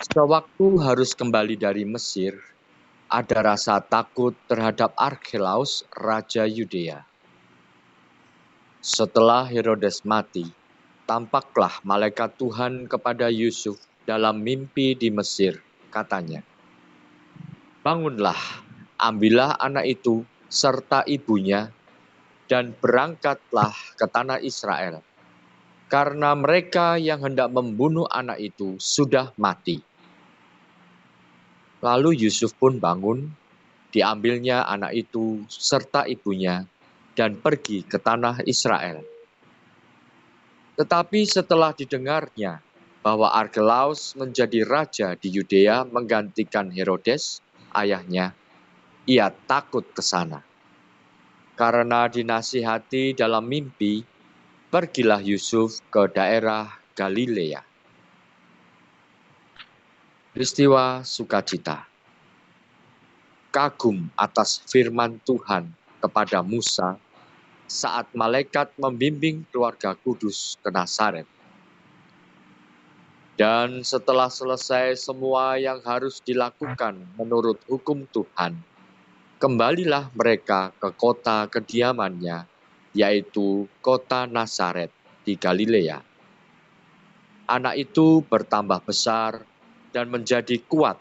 Sewaktu harus kembali dari Mesir, ada rasa takut terhadap Archelaus, Raja Yudea. Setelah Herodes mati, tampaklah malaikat Tuhan kepada Yusuf dalam mimpi di Mesir, katanya, "Bangunlah, ambillah anak itu serta ibunya, dan berangkatlah ke tanah Israel, karena mereka yang hendak membunuh anak itu sudah mati." Lalu Yusuf pun bangun, diambilnya anak itu serta ibunya, dan pergi ke tanah Israel. Tetapi setelah didengarnya bahwa Archelaus menjadi raja di Yudea menggantikan Herodes, ayahnya, ia takut ke sana. Karena dinasihati dalam mimpi, pergilah Yusuf ke daerah Galilea. Peristiwa sukacita. Kagum atas firman Tuhan kepada Musa saat malaikat membimbing keluarga kudus ke Nazaret. Dan setelah selesai semua yang harus dilakukan menurut hukum Tuhan, kembalilah mereka ke kota kediamannya, yaitu kota Nazaret di Galilea. Anak itu bertambah besar dan menjadi kuat,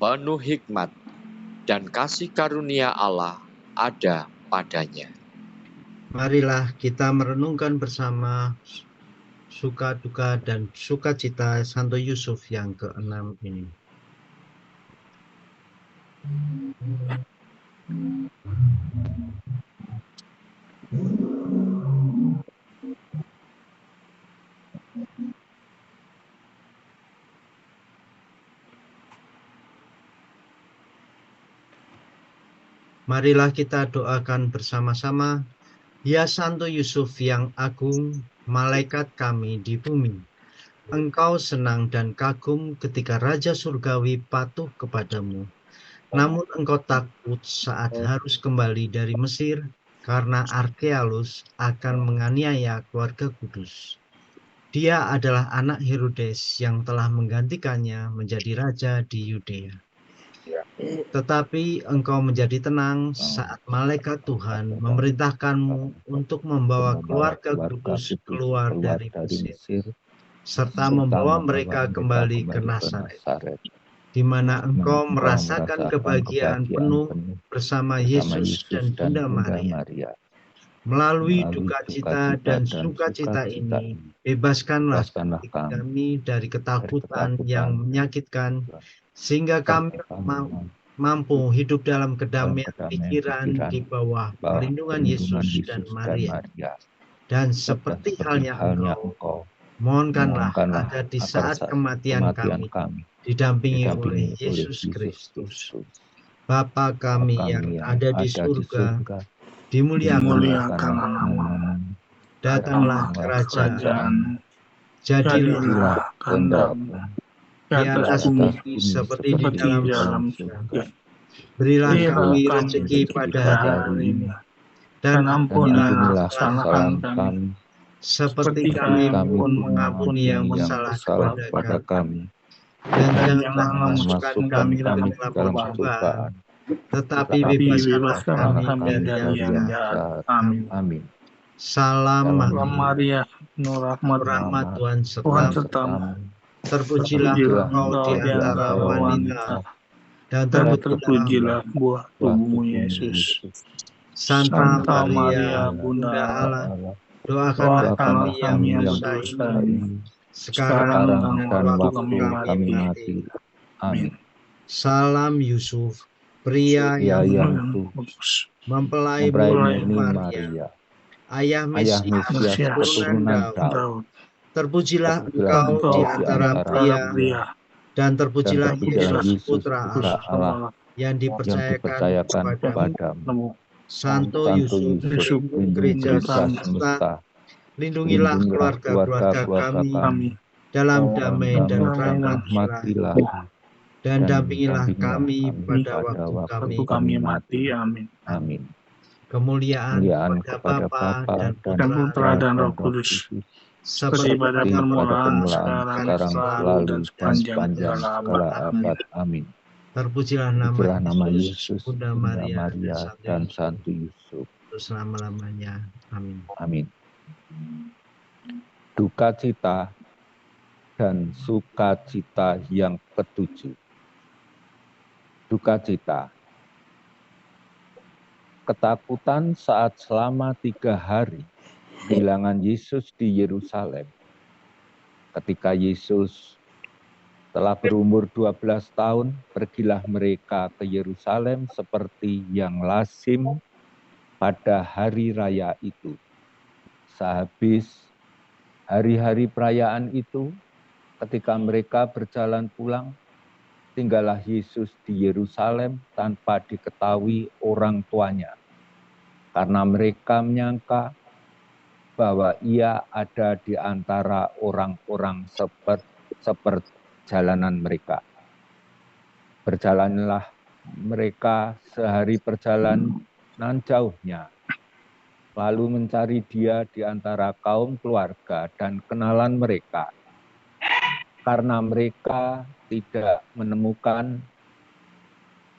penuh hikmat, dan kasih karunia Allah ada padanya. Marilah kita merenungkan bersama suka duka dan sukacita Santo Yusuf yang ke-6 ini. Marilah kita doakan bersama-sama. Ya Santo Yusuf yang agung, malaikat kami di bumi, engkau senang dan kagum ketika Raja Surgawi patuh kepadamu. Namun engkau takut saat harus kembali dari Mesir, karena Archelaus akan menganiaya keluarga kudus. Dia adalah anak Herodes yang telah menggantikannya menjadi raja di Yudea. Tetapi engkau menjadi tenang saat malaikat Tuhan memerintahkanmu untuk membawa keluarga kudus keluar dari Mesir, serta membawa mereka kembali ke Nazaret, di mana engkau merasakan kebahagiaan penuh bersama Yesus dan Bunda Maria. Melalui dukacita dan sukacita ini, bebaskanlah kami dari ketakutan yang menyakitkan, sehingga kami mampu hidup dalam kedamaian pikiran di bawah perlindungan Yesus dan Maria. Dan seperti halnya engkau, mohonkanlah agar di saat kematian kami didampingi oleh Yesus Kristus. Bapa kami yang ada di surga, dimuliakan namamu. Datanglah kerajaan, jadilah kehendakmu di atas bumi seperti di dalam surga. Berilah kami rezeki pada hari ini, dan ampunilah kesalahan kami, seperti kami pun mengampuni yang bersalah kepada kami. dan janganlah janganlah memasukkan kami dalam cobaan, tetapi bebaskanlah kami dari yang jahat. Amin. Amin. Salam Maria, penuh rahmat, Tuhan Tuhan sertamu. sertamu. Terpujilah engkau di antara wanita, dan terpujilah buah tubuhmu Yesus. Santa Santa Maria, Maria, Bunda Bunda Allah, Allah, doakanlah kami yang kami yang berdosa berdosa ini, ini, sekarang dan waktu kami mati. Amin. Salam Yusuf, pria Ya yang yang Tuhan mempelai mempelai Bumi Maria, Maria, ayah ayah Mesias Mesias keturunan keturunan Daud. Daud. Terpujilah Terpujilah engkau di antara pria, dan terpujilah terpujilah Yesus Yesus Putra Putra Allah Allah yang yang dipercayakan kepadamu. Santo Santo Yusuf, Yusuf, pelindung lindungi gereja gereja semesta, semesta, lindungilah keluarga-keluarga kami dalam damai dan rahmat rahmatilah ilahi, dan dampingilah dampingilah kami pada waktu kami mati. Amin. Amin. Kemuliaan kepada Bapa dan Putra Dan Roh Kudus, seperti pada seperti permulaan, sekarang, selalu, dan sepanjang segala abad. Amin. Terpujilah Pujilah nama nama Yesus, Yesus, Bunda Maria, dan Santo Yusuf. terus selama-lamanya. Amin. Amin. Duka cita dan sukacita yang ketujuh. Duka cita. Ketakutan saat selama 3 hari kehilangan Yesus di Yerusalem. Ketika Yesus telah berumur 12 tahun, pergilah mereka ke Yerusalem seperti yang lazim pada hari raya itu. Sehabis hari-hari perayaan itu, ketika mereka berjalan pulang, tinggallah Yesus di Yerusalem tanpa diketahui orang tuanya. Karena mereka menyangka bahwa ia ada di antara orang-orang seperjalanan mereka. Berjalanlah mereka sehari perjalanan jauhnya, lalu mencari dia di antara kaum keluarga dan kenalan mereka. Karena mereka tidak menemukan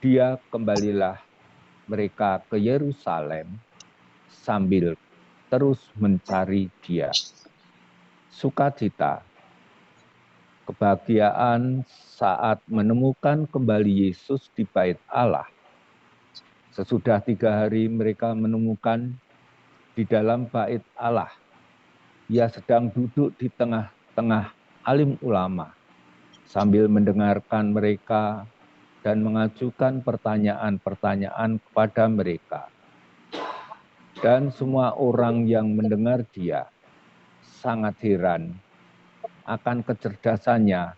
dia, kembalilah mereka ke Yerusalem sambil terus mencari dia. Sukacita, kebahagiaan saat menemukan kembali Yesus di bait Allah. Sesudah 3 hari mereka menemukan di dalam bait Allah. Ia sedang duduk di tengah-tengah alim ulama sambil mendengarkan mereka dan mengajukan pertanyaan-pertanyaan kepada mereka. Dan semua orang yang mendengar dia sangat heran akan kecerdasannya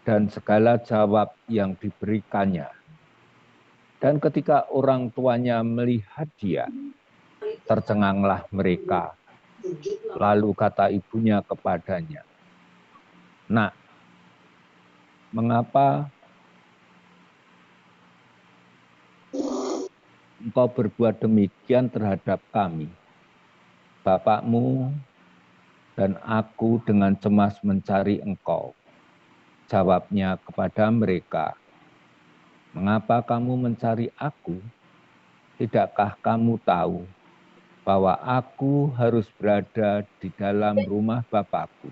dan segala jawab yang diberikannya. Dan ketika orang tuanya melihat dia, tercenganglah mereka. Lalu kata ibunya kepadanya, "Nak, mengapa engkau berbuat demikian terhadap kami? Bapakmu dan aku dengan cemas mencari engkau." Jawabnya kepada mereka, "Mengapa kamu mencari aku? Tidakkah kamu tahu bahwa aku harus berada di dalam rumah Bapakku?"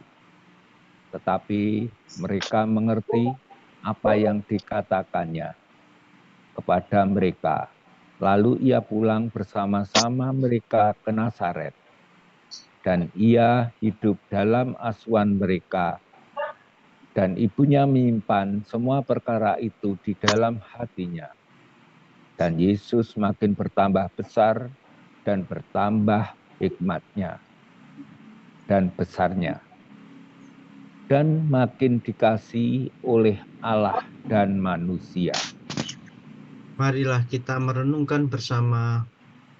Tetapi mereka mengerti apa yang dikatakannya kepada mereka. Lalu ia pulang bersama-sama mereka ke Nazaret. Dan ia hidup dalam asuhan mereka. Dan ibunya menyimpan semua perkara itu di dalam hatinya. Dan Yesus makin bertambah besar dan bertambah hikmatnya dan besarnya. Dan makin dikasihi oleh Allah dan manusia. Marilah kita merenungkan bersama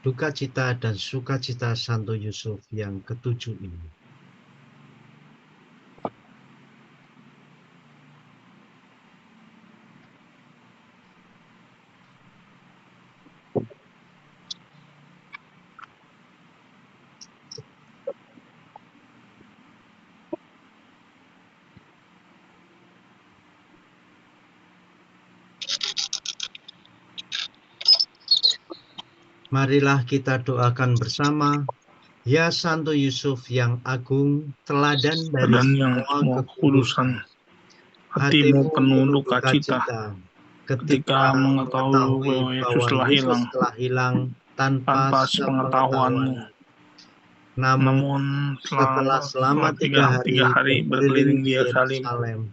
duka cita dan sukacita Santo Yusuf yang ketujuh ini. Marilah kita doakan bersama. Ya Santo Yusuf yang agung, teladan dari dan yang semua kekudusan, hatimu penuh duka cita ketika mengetahui bahwa Yesus telah hilang tanpa sepengetahuanmu. Namun setelah selama 3 hari berkeliling di Yerusalem,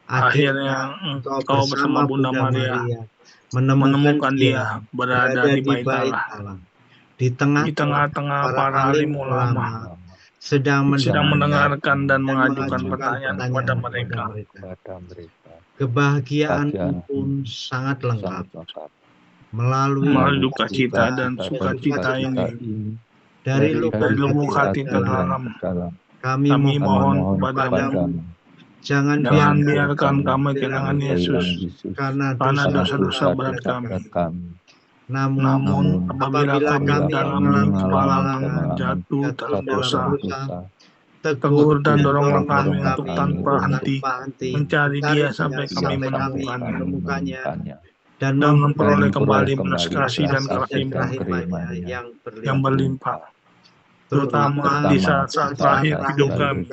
akhirnya engkau bersama Bunda Maria menemukan dia berada di bait Allah, di tengah-tengah para alim ulama, sedang mendengarkan dan mengajukan pertanyaan kepada mereka. Kebahagiaan pun sangat lengkap. Melalui duka cita dan sukacita ini, dari lubuk hati terdalam, kami mohon kepadamu, jangan biarkan kami kehilangan Yesus, karena dosa-dosa berat kami. Namun apabila kami dalam kemalangan jatuh dalam dosa, tegur dan doronglah kami untuk tanpa henti mencari dia sampai kami menemukannya dan memperoleh kembali belas kasih dan kerimanan yang berlimpah, terutama di saat-saat terakhir hidup kami.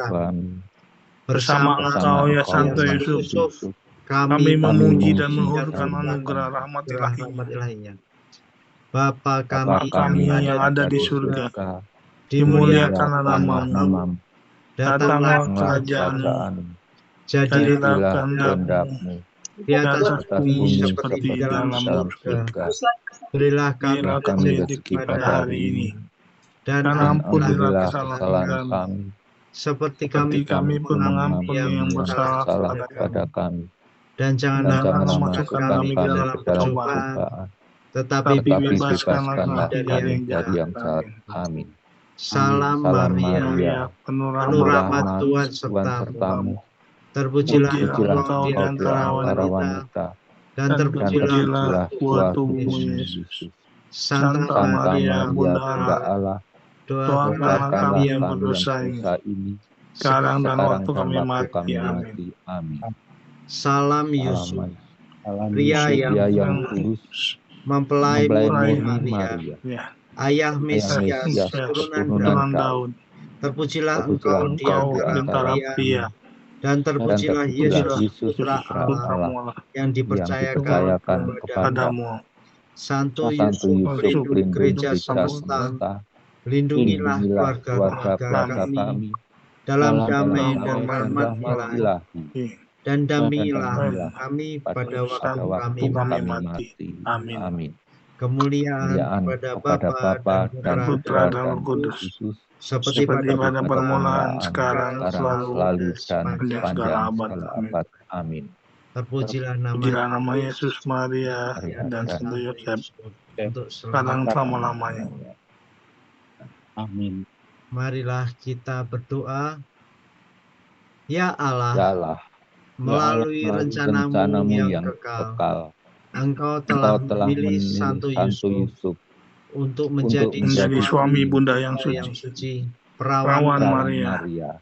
Bersama Engkau ya Santo Yusuf, kami memuji dan menghururkan anugerah rahmat ilahi-Nya. Bapa kami yang ada di surga, dimuliakanlah namamu, datanglah kerajaan-Mu, jadilah kehendak-Mu di atas bumi seperti di dalam surga. Berilah kami rezeki pada hari ini, dan ampunilah kesalahan kami, seperti kami pun mengampuni yang bersalah kepada kami. Dan janganlah memasukkan kami ke dalam pencobaan, tetapi bebaskanlah dari yang jahat. Amin. Salam Maria, penuh rahmat Tuhan sertamu. Terpujilah Engkau di antara wanita, dan terpujilah buah tubuhmu Yesus. Santa Maria, Bunda Allah, doakanlah kami yang berdosa ini, sekarang dan waktu kami mati. Amin. Salam Yusuf, pria yang tulus, mempelai murni Maria, ayah Mesias, turunan Daud. Terpujilah Engkau di antara pria, dan terpujilah Yesus, Putra Allah, yang dipercayakan kepadamu. Santo Yusuf, pelindung gereja semesta, lindungilah keluarga kami dalam damai dan rahmat ilahi. Dan dampingilah kami pada waktu kami mati. Amin. Kemuliaan kepada Bapa dan Putra dan Roh Kudus, seperti pada permulaan, sekarang, selalu, dan segala abad. Amin. Terpujilah nama Yesus, Maria, dan Santo Yosef, untuk sekarang selama-lamanya. Amin. Marilah kita berdoa. Ya Allah, melalui rencanamu yang kekal, Engkau telah memilih Santo Yusuf untuk menjadi suami Bunda yang suci, perawan Maria.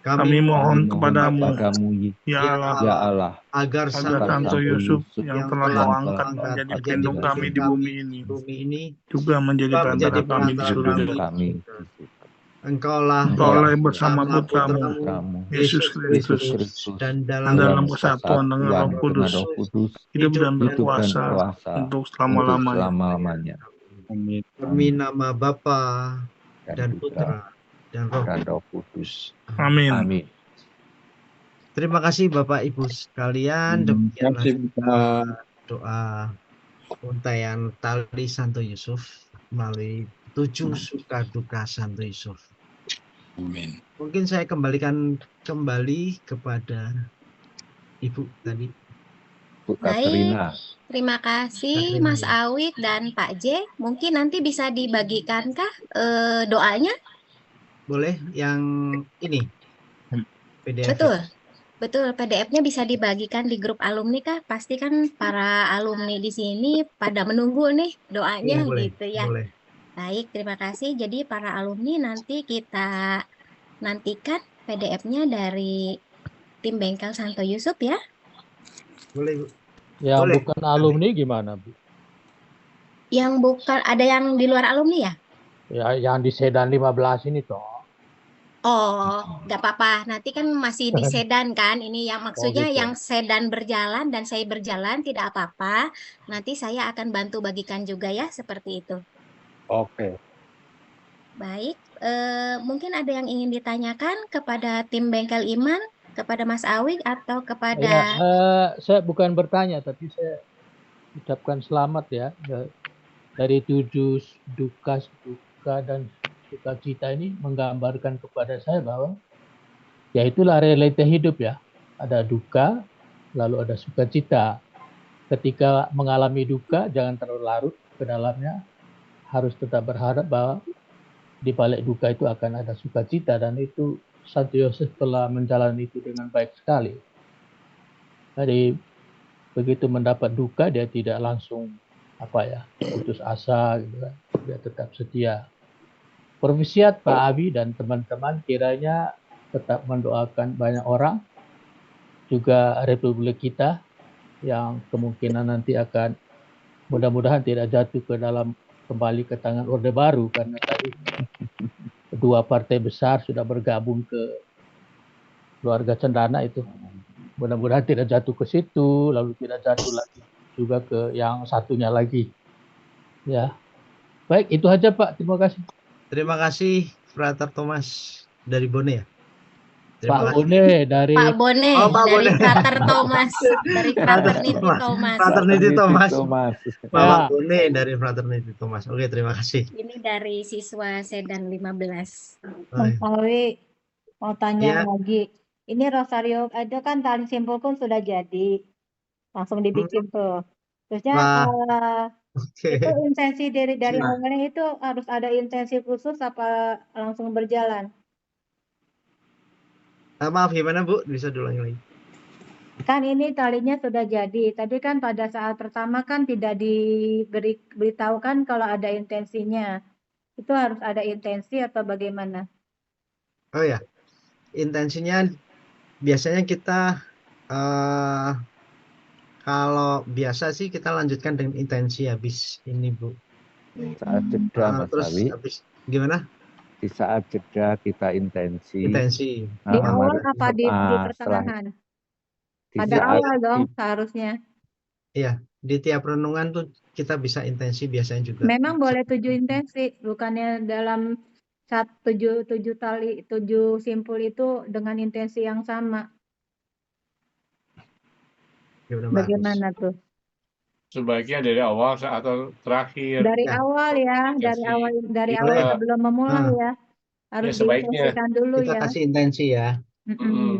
Kami mohon kepadamu, ya Allah, agar Santo Yusuf yang telah Kau angkat menjadi pelindung kami di bumi ini, juga menjadi perantara kami di surga. Engkaulah bersama putramu, Yesus Kristus, dan dalam kesatuan dengan Roh Kudus, hidup dan berkuasa untuk selama-lamanya. Demi nama Bapa dan Putra dan Roh Kudus. Amin. Terima kasih Bapak Ibu sekalian. Demikianlah doa untayan tali Santo Yusuf melalui 7 suka duka Santo Yusuf. Amin. Mungkin saya kembalikan kembali kepada Ibu tadi. Bu Katrina. Terima kasih Mas Awik dan Pak J. Mungkin nanti bisa dibagikankah doanya? Boleh yang ini PDF. Betul, PDF-nya bisa dibagikan di grup alumni kah? Pasti kan para alumni di sini pada menunggu nih doanya gitu ya. Boleh. Baik, terima kasih. Jadi para alumni nanti kita nantikan PDF-nya dari tim Bengkel Santo Yusuf ya. Boleh, Bu. Yang bukan alumni gimana, Bu? Yang bukan, ada yang di luar alumni ya? Ya, yang di Sedan 15 ini toh. Oh, nggak apa-apa. Nanti kan masih di sedan kan. Ini yang maksudnya gitu. yang sedan berjalan dan saya berjalan tidak apa-apa. Nanti saya akan bantu bagikan juga ya seperti itu. Oke. Baik, mungkin ada yang ingin ditanyakan kepada tim Bengkel Iman, kepada Mas Awig atau kepada... Ya, saya bukan bertanya, tapi saya ucapkan selamat ya. Dari 7 duka dan sukacita ini menggambarkan kepada saya bahwa ya itulah realita hidup ya. Ada duka, lalu ada sukacita. Ketika mengalami duka, jangan terlalu larut ke dalamnya. Harus tetap berharap bahwa di balik duka itu akan ada sukacita, dan itu Santo Yosef telah menjalani itu dengan baik sekali. Jadi begitu mendapat duka, dia tidak langsung putus asa gitu kan. Dia tetap setia. Provisiat Pak Abi dan teman-teman kiranya tetap mendoakan banyak orang, juga Republik kita yang kemungkinan nanti akan mudah-mudahan tidak jatuh kembali ke tangan Orde Baru, karena tadi kedua partai besar sudah bergabung ke keluarga Cendana itu. Mudah-mudahan tidak jatuh ke situ, lalu tidak jatuh lagi juga ke yang satunya lagi. Ya, baik, itu aja Pak. Terima kasih. Terima kasih, Frater Thomas dari Bone ya. Pak Bone dari Pak Bone, Pak dari Bone. Frater Thomas, dari Fraternity Thomas. Fraternity Thomas. Pak Ya. Bone dari Fraternity Thomas. Oke, terima kasih. Ini dari siswa Sedan 15. Mas Awig, mau tanya Iya. lagi. Ini Rosario itu kan tali simpul pun sudah jadi. Langsung dibikin tuh. Terusnya itu intensi dari awalnya itu harus ada intensi khusus apa langsung berjalan? Maaf, gimana Bu? Bisa diulangi lagi. Kan ini talinya sudah jadi. Tadi kan pada saat pertama kan tidak diberitahukan kalau ada intensinya. Itu harus ada intensi atau bagaimana? Oh ya, intensinya biasanya kita kalau biasa sih kita lanjutkan dengan intensi habis ini Bu. Saat jeda Mas Terus Awi. habis gimana? Di saat jeda kita intensi. Di awal apa di pertengahan? Pada awal dong seharusnya. Iya, di tiap renungan tuh kita bisa intensi biasanya juga. Memang boleh 7 intensi, bukannya dalam 7 simpul itu dengan intensi yang sama. Ya, bagaimana tuh? Sebaiknya dari awal atau terakhir. Dari awal ya, dari awal sebelum memulai ya. Harus diintensikan dulu kita ya. Kasih intensi ya.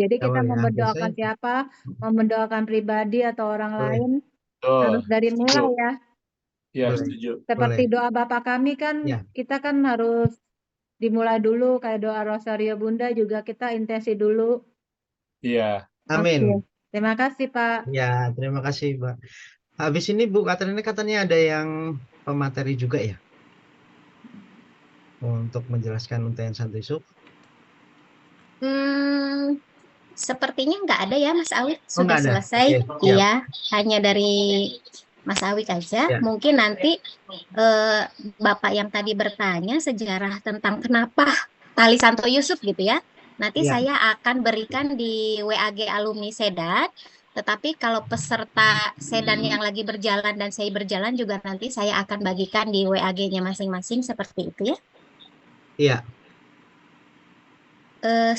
Jadi kita mendoakan siapa, mendoakan pribadi atau orang lain, harus dari mulai ya. Iya, setuju. Seperti doa Bapak kami kan, kita kan harus dimulai dulu, kayak doa Rosario Bunda juga kita intensi dulu. Iya. Amin. Terima kasih Pak. Ya, terima kasih Pak. Habis ini Bu Katrina katanya ada yang pemateri juga ya? Untuk menjelaskan untayan Santo Yusuf. Sepertinya nggak ada ya Mas Awik, sudah ada. selesai. Iya, hanya dari Mas Awik aja. Ya. Mungkin nanti Bapak yang tadi bertanya sejarah tentang kenapa tali Santo Yusuf gitu ya. Nanti saya akan berikan di WAG alumni Sedan. Tetapi kalau peserta Sedan yang lagi berjalan dan saya berjalan juga nanti saya akan bagikan di WAG-nya masing-masing seperti itu ya. Iya.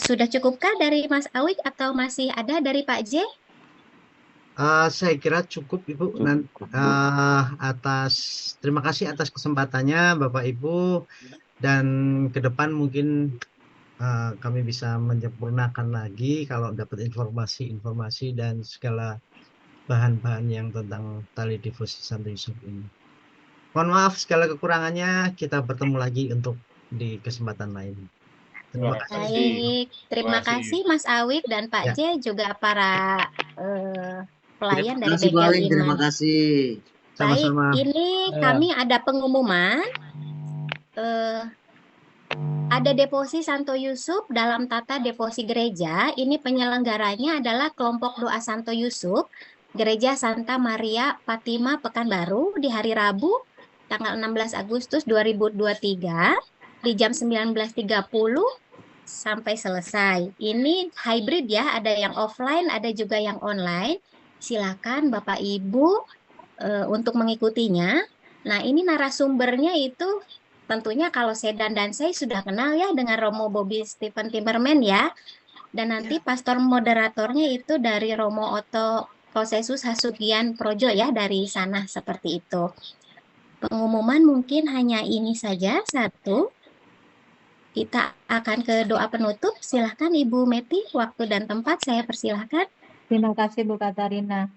Sudah cukupkah dari Mas Awik atau masih ada dari Pak J? Saya kira cukup Ibu. Terima kasih atas kesempatannya Bapak Ibu, dan ke depan mungkin kami bisa menyempurnakan lagi kalau dapat informasi dan segala bahan-bahan yang tentang tali difusi Santo Yusuf ini. Mohon maaf segala kekurangannya, kita bertemu lagi untuk di kesempatan lain. Terima kasih. Baik, terima kasih Mas Awik dan Pak J, juga para pelayan dari Bengkel Iman. Terima kasih. Sama-sama. Baik, ini kami ada pengumuman. Ada devosi Santo Yusuf dalam tata devosi gereja. Ini penyelenggaranya adalah kelompok doa Santo Yusuf, Gereja Santa Maria Fatima Pekanbaru di hari Rabu tanggal 16 Agustus 2023 di jam 19.30 sampai selesai. Ini hybrid ya, ada yang offline, ada juga yang online. Silakan Bapak Ibu untuk mengikutinya. Nah, ini narasumbernya itu tentunya kalau Sedan dan saya sudah kenal ya dengan Romo Bobby Stephen Timmerman ya. Dan nanti pastor moderatornya itu dari Romo Otto Prosesus Hasugian Projo ya, dari sana seperti itu. Pengumuman mungkin hanya ini saja, satu. Kita akan ke doa penutup. Silahkan Ibu Meti, waktu dan tempat saya persilahkan. Terima kasih Bu Katarina.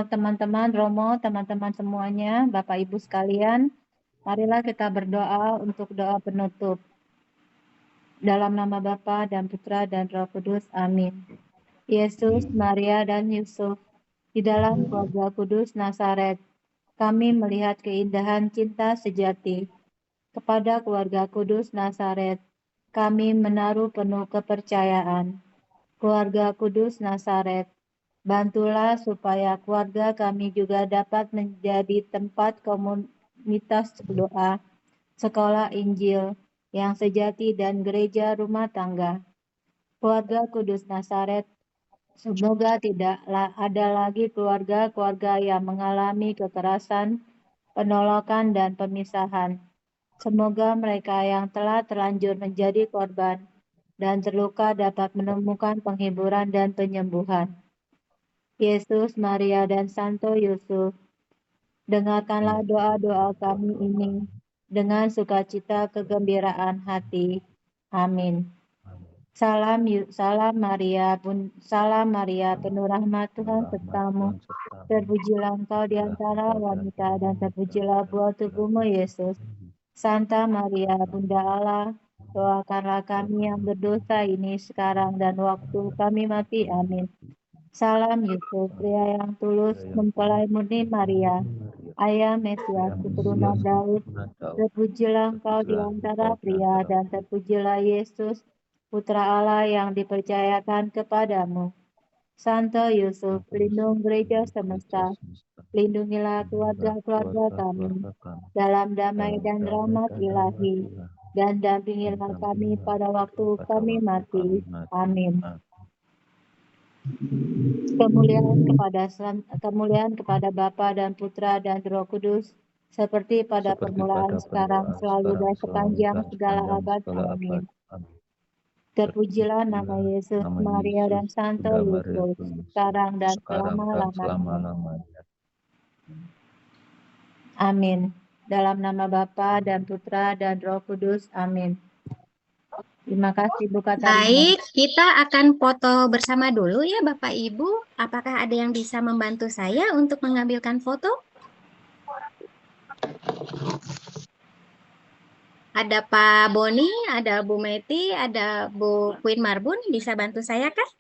Teman-teman Romo, teman-teman semuanya, Bapak Ibu sekalian, marilah kita berdoa untuk doa penutup. Dalam nama Bapa dan Putra dan Roh Kudus, amin. Yesus, Maria, dan Yusuf, di dalam keluarga kudus Nazaret, kami melihat keindahan cinta sejati. Kepada keluarga kudus Nazaret, kami menaruh penuh kepercayaan. Keluarga kudus Nazaret, bantulah supaya keluarga kami juga dapat menjadi tempat komunitas doa, sekolah Injil yang sejati dan gereja rumah tangga. Keluarga kudus Nazaret, semoga tidak ada lagi keluarga-keluarga yang mengalami kekerasan, penolakan, dan pemisahan. Semoga mereka yang telah terlanjur menjadi korban dan terluka dapat menemukan penghiburan dan penyembuhan. Yesus, Maria, dan Santo Yusuf, dengarkanlah doa-doa kami ini dengan sukacita kegembiraan hati. Amin. Salam Maria, penuh rahmat Tuhan sertamu. Terpujilah engkau di antara wanita dan terpujilah buah tubuhmu Yesus. Santa Maria, Bunda Allah, doakanlah kami yang berdosa ini sekarang dan waktu kami mati. Amin. Salam Yusuf, pria yang tulus, mempelai murni Maria, Ayah Mesias, keturunan Daud, terpujilah engkau di antara pria dan terpujilah Yesus, Putra Allah yang dipercayakan kepadamu. Santo Yusuf, pelindung gereja semesta, lindungilah keluarga-keluarga kami dalam damai dan rahmat ilahi, dan dampingilah kami pada waktu kami mati. Amin. Kemuliaan kepada Bapa dan Putra dan Roh Kudus, seperti pada permulaan, sekarang, selalu, dan sepanjang segala abad. Amin. Terpujilah nama Yesus, Maria, dan Santo Yusuf, sekarang dan selama-lamanya. Amin. Dalam nama Bapa dan Putra dan Roh Kudus. Amin. Terima kasih Bu Katarina. Baik, kita akan foto bersama dulu ya Bapak Ibu. Apakah ada yang bisa membantu saya untuk mengambilkan foto? Ada Pak Boni, ada Bu Meti, ada Bu Queen Marbun. Bisa bantu saya kah?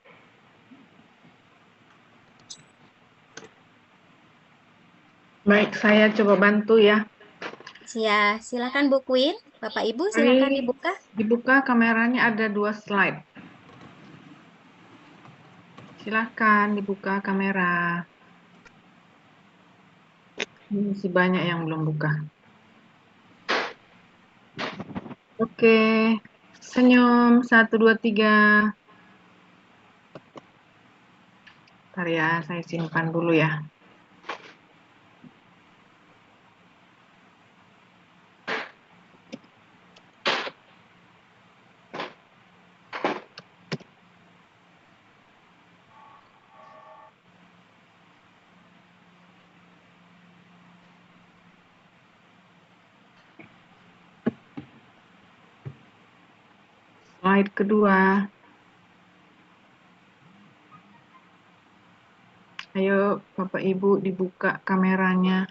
Baik, saya coba bantu ya. Silakan Bu Queen. Bapak Ibu silakan dibuka. Dibuka kameranya, ada 2 slide. Silakan dibuka kamera. Ini masih banyak yang belum buka. Oke, senyum 1, 2, 3. Bentar ya, saya simpan dulu ya. Slide kedua. Ayo Bapak Ibu dibuka kameranya.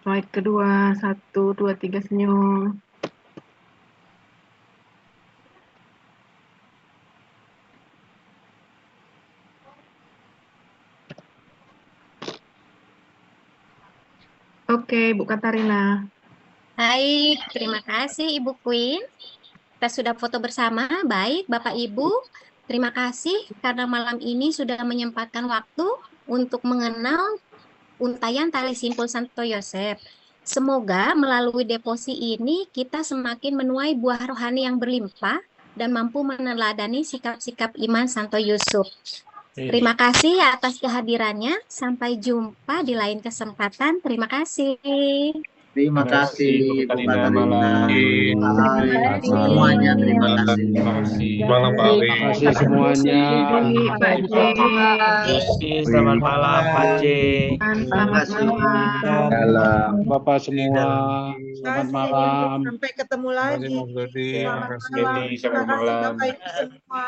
Slide kedua, 1, 2, 3 senyum. Oke, Bu Katarina. Baik, terima kasih Ibu Queen. Kita sudah foto bersama. Baik, Bapak Ibu. Terima kasih karena malam ini sudah menyempatkan waktu untuk mengenal untayan tali simpul Santo Yosef. Semoga melalui deposi ini kita semakin menuai buah rohani yang berlimpah dan mampu meneladani sikap-sikap iman Santo Yusuf. Terima kasih atas kehadirannya. Sampai jumpa di lain kesempatan. Terima kasih. Terima kasih Bu Katarina. Semuanya Terima kasih. Malam Pak Terima kasih semuanya. Selamat malam Pak C. Selamat malam. Bapak semua. Selamat malam. Sampai ketemu lagi. Terima kasih. Selamat malam. Bapak Ibu semua.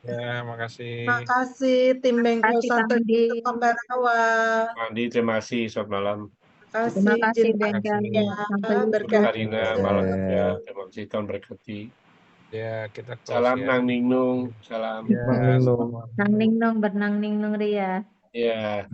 Ya, makasih. Terima kasih tim Bengkel Santo Yusuf Ambarawa. Andi, terima kasih. Selamat malam. Terima kasih Bengkel Santo Yusuf. Karina, malam ya. Terima kasih, Tuhan berkati. Ya, kita salam ya. Nang Ningnung. Salam. Nang Ningnung, bernang Ningnung Ria. Ya.